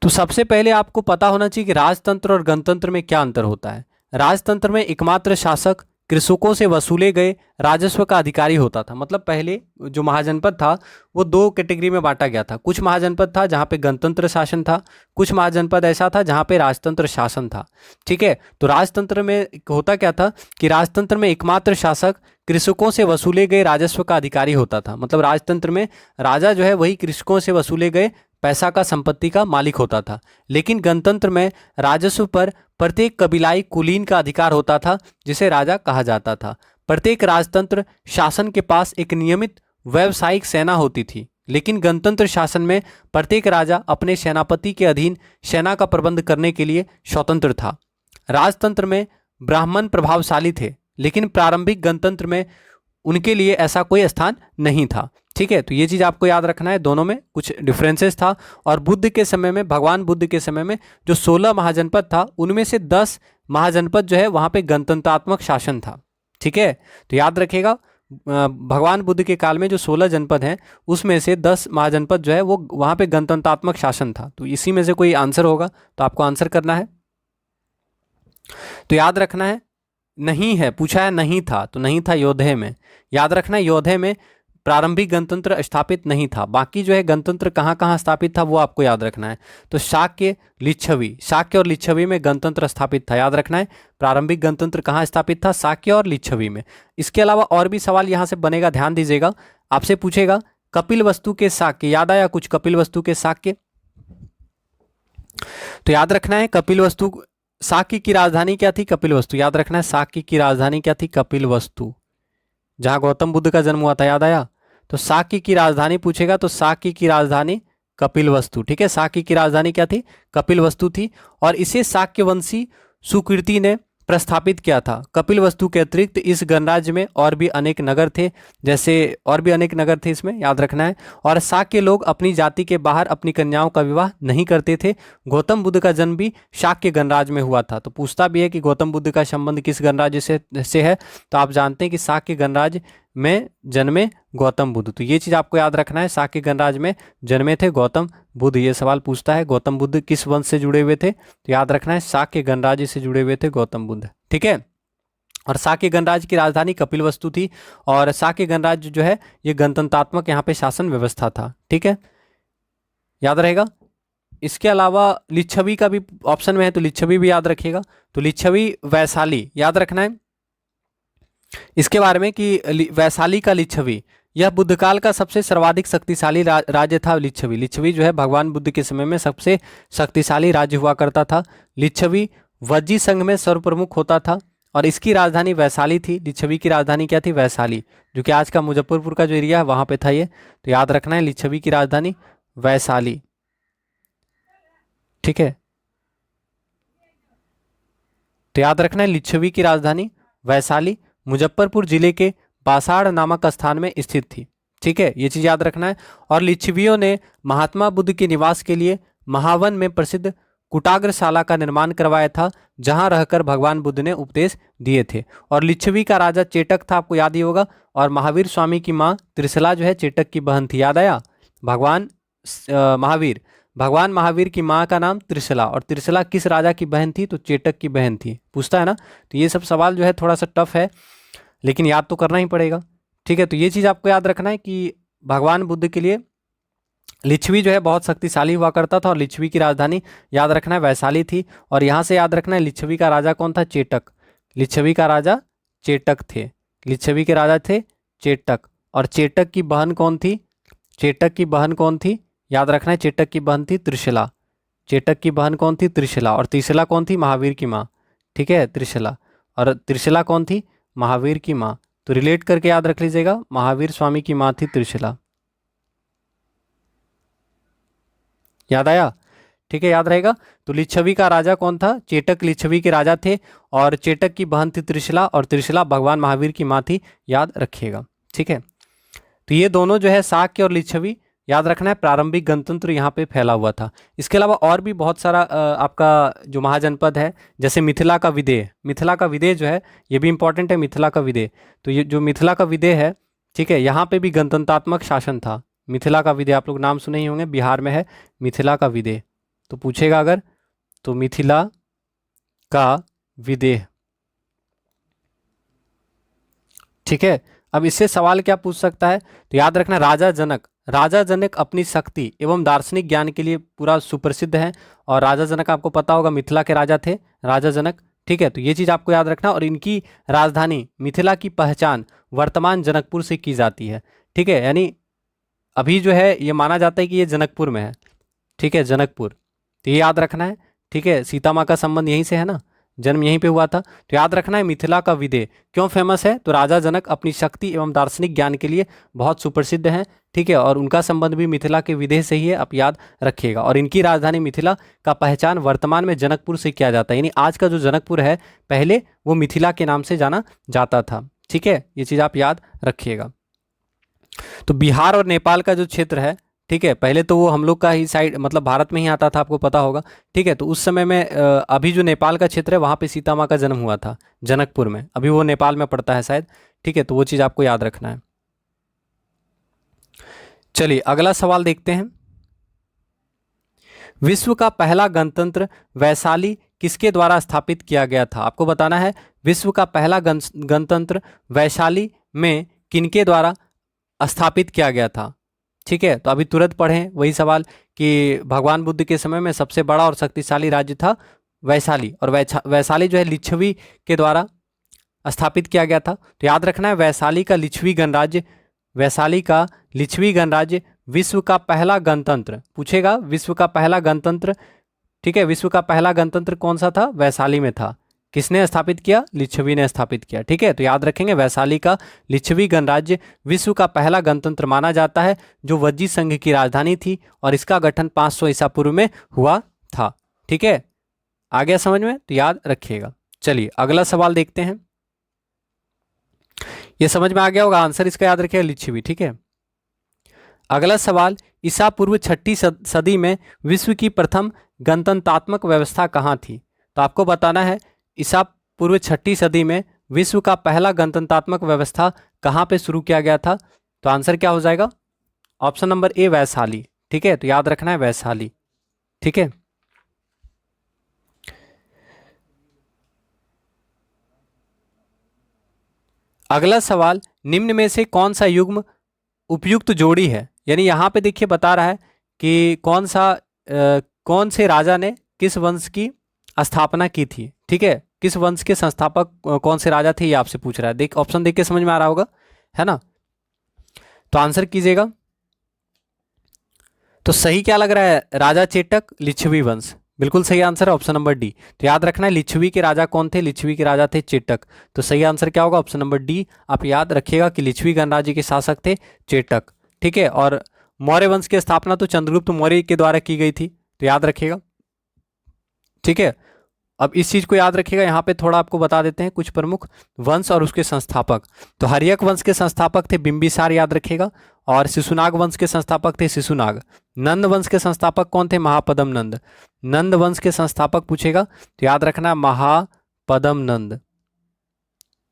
तो सबसे पहले आपको पता होना चाहिए कि राजतंत्र और गणतंत्र में क्या अंतर होता है। राजतंत्र में एकमात्र शासक कृषकों से वसूले गए राजस्व का अधिकारी होता था। मतलब पहले जो महाजनपद था वो दो कैटेगरी में बांटा गया था। कुछ महाजनपद था जहाँ पे गणतंत्र शासन था, कुछ महाजनपद ऐसा था जहाँ पे राजतंत्र शासन था। ठीक है, तो राजतंत्र में होता क्या था कि राजतंत्र में एकमात्र शासक कृषकों से वसूले गए राजस्व का अधिकारी होता था। मतलब राजतंत्र में राजा जो है वही कृषकों से वसूले गए पैसा का, संपत्ति का मालिक होता था। लेकिन गणतंत्र में राजस्व पर प्रत्येक कबीलाई कुलीन का अधिकार होता था, जिसे राजा कहा जाता था। प्रत्येक राजतंत्र शासन के पास एक नियमित व्यावसायिक सेना होती थी, लेकिन गणतंत्र शासन में प्रत्येक राजा अपने सेनापति के अधीन सेना का प्रबंध करने के लिए स्वतंत्र था। राजतंत्र में ब्राह्मण प्रभावशाली थे, लेकिन प्रारंभिक गणतंत्र में उनके लिए ऐसा कोई स्थान नहीं था। ठीक है, तो ये चीज आपको याद रखना है, दोनों में कुछ डिफरेंसेस था। और बुद्ध के समय में, भगवान बुद्ध के समय में जो 16 महाजनपद था उनमें से 10 महाजनपद जो है वहां पे गणतंत्रात्मक शासन था। ठीक है, तो याद रखिएगा भगवान बुद्ध के काल में जो 16 जनपद हैं उसमें से 10 महाजनपद जो है वो वहां पे गणतंत्रात्मक शासन था। तो इसी में से कोई आंसर होगा तो आपको आंसर करना है। तो याद रखना है नहीं है, पूछा है नहीं था, तो नहीं था योधे में। याद रखना है योधे में प्रारंभिक गणतंत्र स्थापित नहीं था। बाकी जो है गणतंत्र कहाँ कहाँ स्थापित था वो आपको याद रखना है। तो शाक्य, लिच्छवी, शाक्य और लिच्छवी में गणतंत्र स्थापित था। याद रखना है प्रारंभिक गणतंत्र कहाँ स्थापित था, शाक्य और लिच्छवी में। इसके अलावा और भी सवाल यहाँ से बनेगा, ध्यान दीजिएगा। आपसे पूछेगा कपिल वस्तु के शाक्य, याद आया कुछ कपिल वस्तु के शाक्य। तो याद रखना है कपिल वस्तु, शाक्य की राजधानी क्या थी, कपिल वस्तु। याद रखना है शाक्य की राजधानी क्या थी, कपिल वस्तु, जहां गौतम बुद्ध का जन्म हुआ था। याद आया? तो शाक्य की राजधानी पूछेगा तो शाक्य की राजधानी कपिल वस्तु। ठीक है, शाक्य की राजधानी क्या थी, कपिल वस्तु थी। और इसे शाक्यवंशी सुकृति ने प्रस्थापित किया था। कपिल वस्तु के अतिरिक्त इस गणराज्य में और भी अनेक नगर थे, जैसे और भी अनेक नगर थे इसमें, याद रखना है। और शाक्य लोग अपनी जाति के बाहर अपनी कन्याओं का विवाह नहीं करते थे। गौतम बुद्ध का जन्म भी शाक्य गणराज्य में हुआ था। तो पूछता भी है कि गौतम बुद्ध का संबंध किस गणराज्य से है, तो आप जानते हैं कि शाक्य गणराज्य में जन्मे गौतम बुद्ध। तो ये चीज आपको याद रखना है, शाक्य गणराज्य में जन्मे थे गौतम बुद्ध। ये सवाल पूछता है गौतम बुद्ध किस वंश से जुड़े हुए थे, तो याद रखना है शाक्य गणराज्य से जुड़े हुए थे गौतम बुद्ध। ठीक है, और शाक्य गणराज्य की राजधानी कपिल वस्तु थी। और शाक्य गणराज्य जो है ये गणतंत्रात्मक यहाँ पे शासन व्यवस्था था। ठीक है, याद रहेगा। इसके अलावा लिच्छवी का भी ऑप्शन में है, तो लिच्छवी भी याद रखिएगा। तो लिच्छवी वैशाली, याद रखना है इसके बारे में कि वैशाली का लिच्छवी यह बुद्ध काल का सबसे सर्वाधिक शक्तिशाली राज्य था। लिच्छवी, लिच्छवी जो है भगवान बुद्ध के समय में सबसे शक्तिशाली राज्य हुआ करता था। लिच्छवी वज्जी संघ में सर्वप्रमुख होता था और इसकी राजधानी वैशाली थी। लिच्छवी की राजधानी क्या थी, वैशाली, जो कि आज का मुजफ्फरपुर का जो एरिया है वहां पे था ये। तो याद रखना है लिच्छवी की राजधानी वैशाली। ठीक है, तो याद रखना है लिच्छवी की राजधानी वैशाली मुजफ्फरपुर जिले के बासाड़ नामक स्थान में स्थित थी। ठीक है, ये चीज याद रखना है। और लिच्छवियों ने महात्मा बुद्ध के निवास के लिए महावन में प्रसिद्ध कुटाग्रशाला का निर्माण करवाया था, जहां रहकर भगवान बुद्ध ने उपदेश दिए थे। और लिच्छवी का राजा चेटक था, आपको याद ही होगा। और महावीर स्वामी की माँ त्रिशला जो है चेटक की बहन थी, याद आया। भगवान महावीर की माँ का नाम त्रिशला, और त्रिशला किस राजा की बहन थी? तो चेटक की बहन थी। पूछता है ना, तो ये सब सवाल जो है थोड़ा सा टफ है, लेकिन याद तो करना ही पड़ेगा। ठीक है, तो ये चीज़ आपको याद रखना है कि भगवान बुद्ध के लिए लिच्छवी जो है बहुत शक्तिशाली हुआ करता था, और लिच्छवी की राजधानी याद रखना है वैशाली थी। और यहाँ से याद रखना है लिच्छवी का राजा कौन था? चेटक। लिच्छवी का राजा चेटक थे। लिच्छवी के राजा थे चेटक। और चेटक की बहन कौन थी? चेटक की बहन कौन थी? याद रखना है चेटक की बहन थी त्रिशला। चेटक की बहन कौन थी? त्रिशला। और त्रिशला कौन थी? महावीर की माँ। ठीक है, त्रिशला। और त्रिशला कौन थी? महावीर की माँ। तो रिलेट करके याद रख लीजिएगा, महावीर स्वामी की माँ थी त्रिशला। याद आया? ठीक है, याद रहेगा। तो लिच्छवी का राजा कौन था? चेटक लिच्छवी के राजा थे, और चेटक की बहन थी त्रिशला, और त्रिशला भगवान महावीर की माँ थी, याद रखिएगा। ठीक है, तो ये दोनों जो है शाक्य और लिच्छवी, याद रखना है प्रारंभिक गणतंत्र यहाँ पे फैला हुआ था। इसके अलावा और भी बहुत सारा आपका जो महाजनपद है, जैसे मिथिला का विदेह। मिथिला का विदेह जो है ये भी इंपॉर्टेंट है, मिथिला का विदेह। तो ये जो मिथिला का विदेह है, ठीक है, यहाँ पे भी गणतंत्रात्मक शासन था। मिथिला का विदेह आप लोग नाम सुने ही होंगे, बिहार में है मिथिला का विदेह। तो पूछेगा अगर, तो मिथिला का विदेह। ठीक है, अब इससे सवाल क्या पूछ सकता है? तो याद रखना राजा जनक अपनी शक्ति एवं दार्शनिक ज्ञान के लिए पूरा सुप्रसिद्ध है। और राजा जनक आपको पता होगा मिथिला के राजा थे, राजा जनक। ठीक है, तो ये चीज़ आपको याद रखना। और इनकी राजधानी मिथिला की पहचान वर्तमान जनकपुर से की जाती है। ठीक है, यानी अभी जो है ये माना जाता है कि ये जनकपुर में है। ठीक है, जनकपुर, तो ये याद रखना है। ठीक है, सीता माँ का संबंध यहीं से है ना, जन्म यहीं पे हुआ था। तो याद रखना है मिथिला का विदेह क्यों फेमस है? तो राजा जनक अपनी शक्ति एवं दार्शनिक ज्ञान के लिए बहुत सुप्रसिद्ध हैं। ठीक है, और उनका संबंध भी मिथिला के विदेह से ही है, आप याद रखिएगा। और इनकी राजधानी मिथिला का पहचान वर्तमान में जनकपुर से किया जाता है, यानी आज का जो जनकपुर है पहले वो मिथिला के नाम से जाना जाता था। ठीक है, ये चीज़ आप याद रखिएगा। तो बिहार और नेपाल का जो क्षेत्र है, ठीक है, पहले तो वो हम लोग का ही साइड, मतलब भारत में ही आता था, आपको पता होगा। ठीक है, तो उस समय में अभी जो नेपाल का क्षेत्र है वहाँ पे सीता माँ का जन्म हुआ था, जनकपुर में। अभी वो नेपाल में पड़ता है शायद। ठीक है, तो वो चीज़ आपको याद रखना है। चलिए अगला सवाल देखते हैं। विश्व का पहला गणतंत्र वैशाली किसके द्वारा स्थापित किया गया था? आपको बताना है विश्व का पहला गणतंत्र वैशाली में किनके द्वारा स्थापित किया गया था। ठीक है, तो अभी तुरंत पढ़ें वही सवाल कि भगवान बुद्ध के समय में सबसे बड़ा और शक्तिशाली राज्य था वैशाली, और वैशाली जो है लिच्छवी के द्वारा स्थापित किया गया था। तो याद रखना है वैशाली का लिच्छवी गणराज्य, वैशाली का लिच्छवी गणराज्य विश्व का पहला गणतंत्र। पूछेगा विश्व का पहला गणतंत्र। ठीक है, विश्व का पहला गणतंत्र कौन सा था? वैशाली में था। किसने स्थापित किया? लिच्छवी ने स्थापित किया। ठीक है, तो याद रखेंगे वैशाली का लिच्छवी गणराज्य विश्व का पहला गणतंत्र माना जाता है, जो वज्जी संघ की राजधानी थी, और इसका गठन 500 ईसा पूर्व में हुआ था। ठीक है, आ गया समझ में? तो याद रखिएगा। चलिए अगला सवाल देखते हैं। ये समझ में आ गया होगा, आंसर इसका याद रखिएगा लिच्छवी। ठीक है, अगला सवाल, ईसा पूर्व 6ठी सदी में विश्व की प्रथम गणतंत्रात्मक व्यवस्था कहाँ थी? तो आपको बताना है ईसा पूर्व 6ठी सदी में विश्व का पहला गणतंत्रात्मक व्यवस्था कहाँ पे शुरू किया गया था? तो आंसर क्या हो जाएगा? Option number A Vaishali. ठीक है, तो याद रखना है वैशाली। ठीक है, अगला सवाल, निम्न में से कौन सा युग्म उपयुक्त जोड़ी है? यानी यहाँ पे देखिए बता रहा है कि कौन से राजा ने किस वंश की स्थापना की थी। ठीक है, किस वंश के संस्थापक कौन से राजा थे, ये आपसे पूछ रहा है। देख ऑप्शन देख के समझ में आ रहा होगा, है ना? तो आंसर कीजिएगा। तो सही क्या लग रहा है? राजा चेटक, लिच्छवी वंश। बिल्कुल सही आंसर है ऑप्शन नंबर डी। तो याद रखना है लिच्छवी के राजा कौन थे? लिच्छवी के राजा थे चेटक। तो सही आंसर क्या होगा? Option number D. आप याद रखिएगा कि लिच्छवी गणराज्य के शासक थे चेटक। ठीक है, और मौर्य वंश की स्थापना तो चंद्रगुप्त मौर्य के द्वारा की गई थी, तो याद रखिएगा। ठीक है, अब इस चीज को याद रखिएगा, यहाँ पे थोड़ा आपको बता देते हैं कुछ प्रमुख वंश और उसके संस्थापक। तो हर्यक वंश के संस्थापक थे बिंबिसार, याद रखिएगा। और शिशुनाग वंश के संस्थापक थे शिशुनाग। नंद वंश के संस्थापक कौन थे? महापदम नंद। नंद वंश के संस्थापक पूछेगा तो याद रखना महापदम नंद।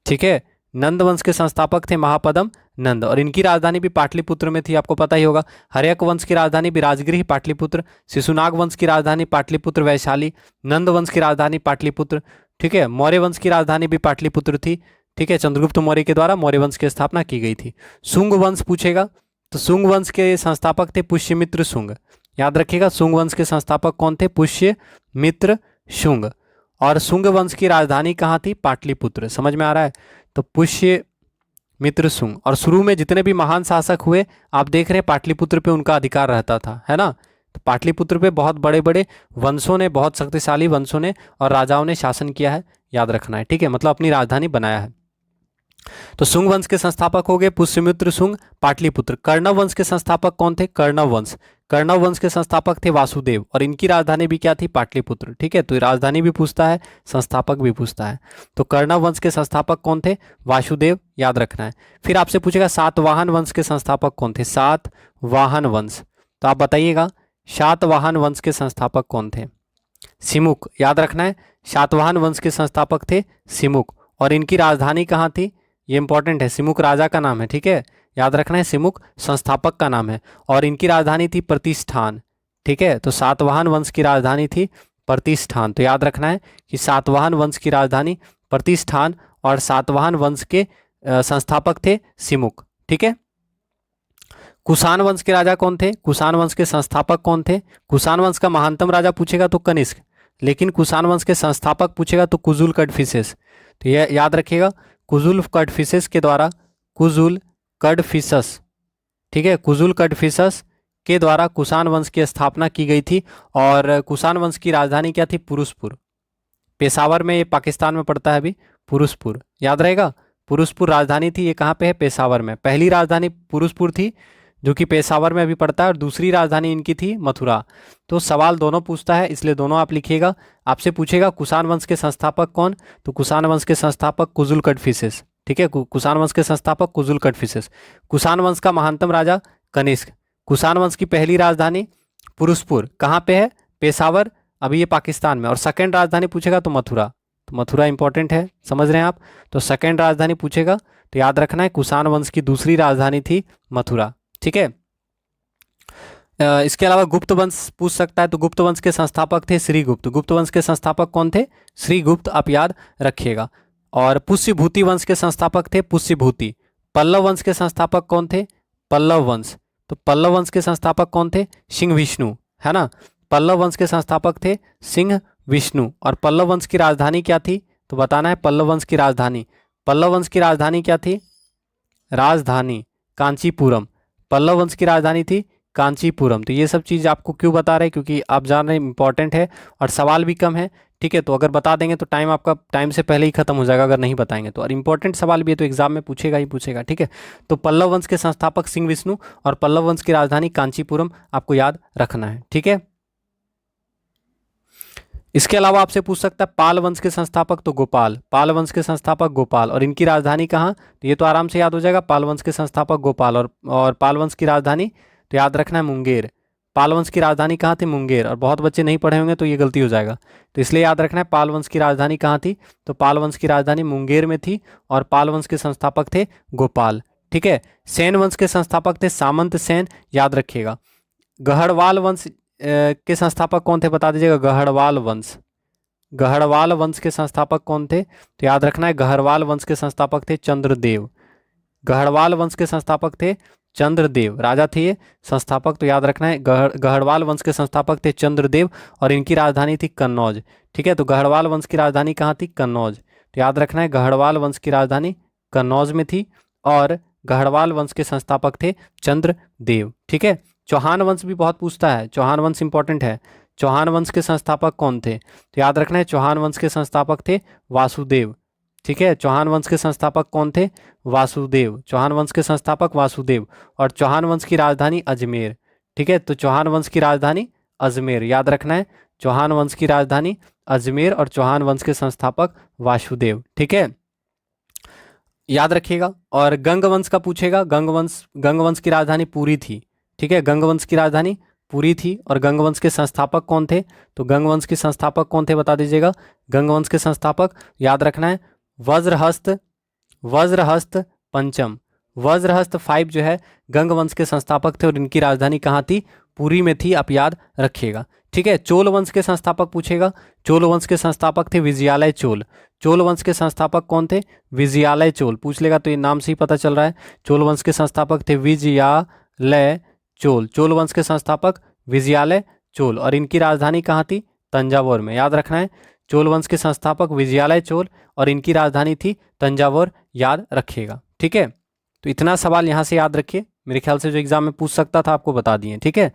ठीक है, नंद वंश के संस्थापक थे महापदम नंद, और इनकी राजधानी भी पाटलिपुत्र में थी, आपको पता ही होगा। हर्यक वंश की राजधानी भी राजगृह पाटलिपुत्र, शिशुनाग वंश की राजधानी पाटलिपुत्र वैशाली, नंद वंश की राजधानी पाटलिपुत्र। ठीक है, मौर्य वंश की राजधानी भी पाटलिपुत्र थी। ठीक है, चंद्रगुप्त मौर्य के द्वारा मौर्य वंश की स्थापना की गई थी। शुंग वंश पूछेगा तो शुंग वंश के संस्थापक थे पुष्यमित्र शुंग। याद रखिएगा, शुंग वंश के संस्थापक कौन थे? पुष्यमित्र शुंग। और शुंग वंश की राजधानी कहाँ थी? पाटलिपुत्र। समझ में आ रहा है? तो पुष्यमित्र शुंग। और शुरू में जितने भी महान शासक हुए आप देख रहे हैं पाटलिपुत्र पे उनका अधिकार रहता था, है ना। तो पाटलिपुत्र पे बहुत बड़े बड़े वंशों ने, बहुत शक्तिशाली वंशों ने और राजाओं ने शासन किया है, याद रखना है। ठीक है, मतलब अपनी राजधानी बनाया है। तो शुंग वंश के संस्थापक हो गए पुष्यमित्र शुंग, पाटलिपुत्र। कर्णव वंश के संस्थापक कौन थे? कर्णव वंश। कर्णव वंश के संस्थापक थे वासुदेव, और इनकी राजधानी भी क्या थी? पाटलिपुत्र। ठीक है, तो राजधानी भी पूछता है, संस्थापक भी पूछता है। तो कर्णव वंश के संस्थापक कौन थे? वासुदेव, याद रखना है। फिर आपसे पूछेगा सातवाहन वंश के संस्थापक कौन थे? सातवाहन वंश। तो आप बताइएगा सातवाहन वंश के संस्थापक कौन थे? सिमुक, याद रखना है। सातवाहन वंश के संस्थापक थे सिमुक, और इनकी राजधानी कहाँ थी? ये इंपॉर्टेंट है, सिमुक राजा का नाम है। ठीक है, याद रखना है, सिमुक संस्थापक का नाम है, और इनकी राजधानी थी प्रतिष्ठान। ठीक है, तो सातवाहन वंश की राजधानी थी प्रतिष्ठान। तो याद रखना है कि सातवाहन वंश की राजधानी प्रतिष्ठान, और सातवाहन वंश के संस्थापक थे सिमुक। ठीक है, कुषाण वंश के राजा कौन थे? कुषाण वंश के संस्थापक कौन थे? कुषाण वंश का महानतम राजा पूछेगा तो कनिष्क, लेकिन कुषाण वंश के संस्थापक पूछेगा तो कुजुल कड़फिसेस। तो यह याद रखिएगा, कुजुल कड़फिसेस के द्वारा, कुजुल कड़फिसस, ठीक है, कुजुल कड़फिसस के द्वारा कुषाण वंश की स्थापना की गई थी। और कुषाण वंश की राजधानी क्या थी? पुरुषपुर। पेशावर में, ये पाकिस्तान में पड़ता है अभी, पुरुषपुर, याद रहेगा। पुरुषपुर राजधानी थी, ये कहाँ पे है? पेशावर में। पहली राजधानी पुरुषपुर थी जो कि पेशावर में अभी पड़ता है, और दूसरी राजधानी इनकी थी मथुरा। तो सवाल दोनों पूछता है, इसलिए दोनों आप लिखिएगा। आपसे पूछेगा कुषाण वंश के संस्थापक कौन? तो कुषाण वंश के संस्थापक कुजुल कड़फिसेस। ठीक है, कुषाण वंश के संस्थापक कुजुल कड़फिसेस। कुषाण वंश का महानतम राजा कनिष्क। कुषाण वंश की पहली राजधानी पुरुषपुर, कहाँ पे है? पेशावर, अभी ये पाकिस्तान में। और सेकेंड राजधानी पूछेगा तो मथुरा। तो मथुरा इंपॉर्टेंट है, समझ रहे हैं आप। तो सेकेंड राजधानी पूछेगा तो याद रखना है कुषाण वंश की दूसरी राजधानी थी मथुरा। ठीक है, इसके अलावा गुप्त वंश पूछ सकता है, तो गुप्त वंश के संस्थापक थे श्रीगुप्त। गुप्त वंश के संस्थापक कौन थे? श्रीगुप्त, आप याद रखिएगा। और पुष्यभूति वंश के संस्थापक थे पुष्यभूति। पल्लव वंश के संस्थापक कौन थे? पल्लव वंश। तो पल्लव वंश के संस्थापक कौन थे? सिंह विष्णु, है ना। पल्लव वंश के संस्थापक थे सिंह विष्णु। और पल्लव वंश की राजधानी क्या थी? तो बताना है पल्लव वंश की राजधानी। पल्लव वंश की राजधानी क्या थी? राजधानी कांचीपुरम। पल्लव वंश की राजधानी थी कांचीपुरम। तो ये सब चीज़ आपको क्यों बता रहे हैं? क्योंकि आप जान रहे हैं इंपॉर्टेंट है, और सवाल भी कम है। ठीक है, तो अगर बता देंगे तो टाइम आपका टाइम से पहले ही खत्म हो जाएगा, अगर नहीं बताएंगे तो। और इंपॉर्टेंट सवाल भी है तो एग्जाम में पूछेगा ही पूछेगा। ठीक है, तो पल्लव वंश के संस्थापक सिंह विष्णु और पल्लव वंश की राजधानी कांचीपुरम आपको याद रखना है। ठीक है, इसके अलावा आपसे पूछ सकता है पाल वंश के संस्थापक, तो गोपाल। पाल वंश के संस्थापक गोपाल, और इनकी राजधानी कहाँ? तो ये तो आराम से याद हो जाएगा, पाल वंश के संस्थापक गोपाल। और पाल वंश की राजधानी तो याद रखना है मुंगेर। पाल वंश की राजधानी कहाँ थी? मुंगेर। और बहुत बच्चे नहीं पढ़े होंगे तो ये गलती हो जाएगा, तो इसलिए याद रखना है पाल वंश की राजधानी कहाँ थी? तो पाल वंश की राजधानी मुंगेर में थी, और पाल वंश के संस्थापक थे गोपाल। ठीक है, सेन वंश के संस्थापक थे सामंत सेन, याद रखिएगा। गहड़वाल वंश के संस्थापक कौन थे? बता दीजिएगा। गहड़वाल वंश। गहड़वाल वंश के संस्थापक कौन थे? तो याद रखना है गहड़वाल वंश के संस्थापक थे चंद्रदेव। गहड़वाल वंश के संस्थापक थे चंद्रदेव, राजा थे ये, संस्थापक तो याद रखना है गहड़वाल वंश के संस्थापक थे चंद्रदेव, और इनकी राजधानी थी कन्नौज। ठीक है, तो गहड़वाल वंश की राजधानी कहाँ थी? कन्नौज। तो याद रखना है गहड़वाल वंश की राजधानी कन्नौज में थी, और गहड़वाल वंश के संस्थापक थे चंद्रदेव। ठीक है, चौहान वंश भी बहुत पूछता है, चौहान वंश इंपॉर्टेंट है। चौहान वंश के संस्थापक कौन थे? तो याद रखना है चौहान वंश के संस्थापक थे वासुदेव। ठीक है, चौहान वंश के संस्थापक कौन थे? वासुदेव। चौहान वंश के संस्थापक वासुदेव, और चौहान वंश की राजधानी अजमेर। ठीक है, तो चौहान वंश की राजधानी अजमेर, याद रखना है चौहान वंश की राजधानी अजमेर और चौहान वंश के संस्थापक वासुदेव। ठीक है, याद रखिएगा। और गंग वंश का पूछेगा, गंग वंश की राजधानी पुरी थी। ठीक है, गंग वंश की राजधानी पुरी थी। और गंग वंश के संस्थापक कौन थे? तो गंग वंश के संस्थापक कौन थे बता दीजिएगा। गंग वंश के संस्थापक याद रखना है वज्रहस्त पंचम। वज्रहस्त 5 जो है गंग वंश के संस्थापक थे और इनकी राजधानी कहाँ थी? पुरी में थी, आप याद रखिएगा। ठीक है, चोल वंश के संस्थापक पूछेगा। चोल वंश के संस्थापक थे विजयालय चोल। चोल वंश के संस्थापक कौन थे? विजयालय चोल। पूछ लेगा तो ये नाम से ही पता चल रहा है। चोल वंश के संस्थापक थे विजयालय चोल। चोल वंश के संस्थापक विजयालय चोल और इनकी राजधानी कहाँ थी? तंजावुर में। याद रखना है, चोल वंश के संस्थापक विजयालय चोल और इनकी राजधानी थी तंजावुर, याद रखिएगा। ठीक है, तो इतना सवाल यहाँ से याद रखिए। मेरे ख्याल से जो एग्जाम में पूछ सकता था आपको बता दिए। ठीक है,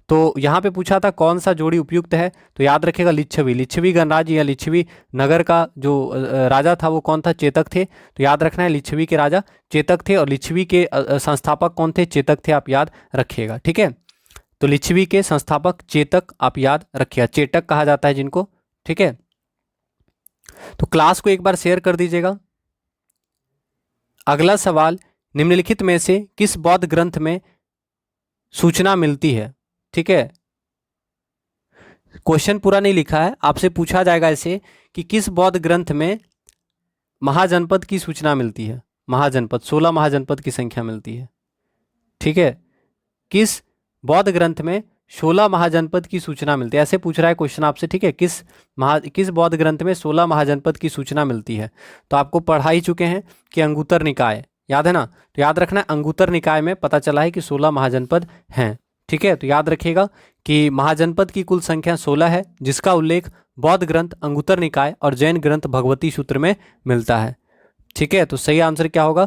तो यहाँ पे पूछा था कौन सा जोड़ी उपयुक्त है, तो याद रखिएगा लिच्छवी। लिच्छवी गणराज्य या लिच्छवी नगर का जो राजा था वो कौन था? चेतक थे। तो याद रखना है लिच्छवी के राजा चेतक थे और लिच्छवी के संस्थापक कौन थे? चेतक थे, आप याद रखिएगा। ठीक है, तो लिच्छवी के संस्थापक चेतक आप याद रखिएगा, चेतक कहा जाता है जिनको। ठीक है, तो क्लास को एक बार शेयर कर दीजिएगा। अगला सवाल, निम्नलिखित में से किस बौद्ध ग्रंथ में सूचना मिलती है? ठीक है, क्वेश्चन पूरा नहीं लिखा है, आपसे पूछा जाएगा ऐसे कि किस बौद्ध ग्रंथ में महाजनपद की सूचना मिलती है? महाजनपद, 16 महाजनपद की संख्या मिलती है। ठीक है, किस बौद्ध ग्रंथ में 16 महाजनपद की सूचना मिलती है? ऐसे पूछ रहा है क्वेश्चन आपसे। ठीक है, किस बौद्ध ग्रंथ में 16 महाजनपद की सूचना मिलती है? तो आपको पढ़ा ही चुके हैं कि अंगुत्तर निकाय, याद है ना। तो याद रखना है अंगुत्तर निकाय में पता चला है कि 16 महाजनपद हैं। ठीक है, तो याद रखिएगा कि महाजनपद की कुल संख्या 16 है, जिसका उल्लेख बौद्ध ग्रंथ अंगुत्तर निकाय और जैन ग्रंथ भगवती सूत्र में मिलता है। ठीक है, तो सही आंसर क्या होगा?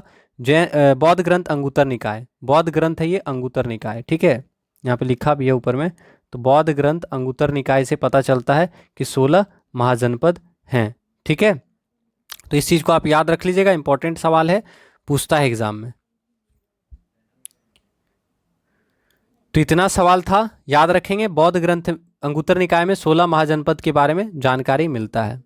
बौद्ध ग्रंथ अंगुत्तर निकाय। बौद्ध ग्रंथ है ये अंगुत्तर निकाय। ठीक है, यहाँ पे लिखा भी है ऊपर में। तो बौद्ध ग्रंथ अंगुत्तर निकाय से पता चलता है कि 16 महाजनपद हैं। ठीक है, तो इस चीज को आप याद रख लीजिएगा, इंपॉर्टेंट सवाल है, पूछता है एग्जाम में। तो इतना सवाल था, याद रखेंगे। बौद्ध ग्रंथ अंगुत्तर निकाय में 16 महाजनपद के बारे में जानकारी मिलता है।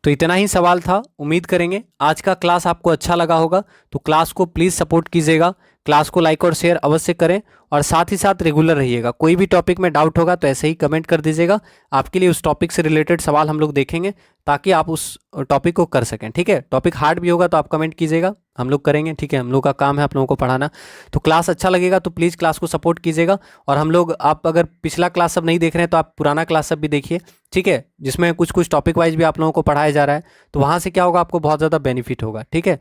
तो इतना ही सवाल था, उम्मीद करेंगे आज का क्लास आपको अच्छा लगा होगा। तो क्लास को प्लीज़ सपोर्ट कीजिएगा, क्लास को लाइक और शेयर अवश्य करें और साथ ही साथ रेगुलर रहिएगा। कोई भी टॉपिक में डाउट होगा तो ऐसे ही कमेंट कर दीजिएगा, आपके लिए उस टॉपिक से रिलेटेड सवाल हम लोग देखेंगे ताकि आप उस टॉपिक को कर सकें। ठीक है, टॉपिक हार्ड भी होगा तो आप कमेंट कीजिएगा, हम लोग करेंगे। ठीक है, हम लोग का काम है आप लोगों को पढ़ाना। तो क्लास अच्छा लगेगा तो प्लीज़ क्लास को सपोर्ट कीजिएगा। और हम लोग, आप अगर पिछला क्लास सब नहीं देख रहे हैं तो आप पुराना क्लास सब भी देखिए। ठीक है, जिसमें कुछ टॉपिक वाइज भी आप लोगों को पढ़ाया जा रहा है, तो वहाँ से क्या होगा, आपको बहुत ज़्यादा बेनिफिट होगा। ठीक है,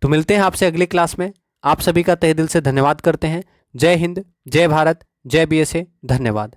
तो मिलते हैं आपसे अगले क्लास में। आप सभी का तहे दिल से धन्यवाद करते हैं। जय हिंद, जय भारत, जय BSA, धन्यवाद।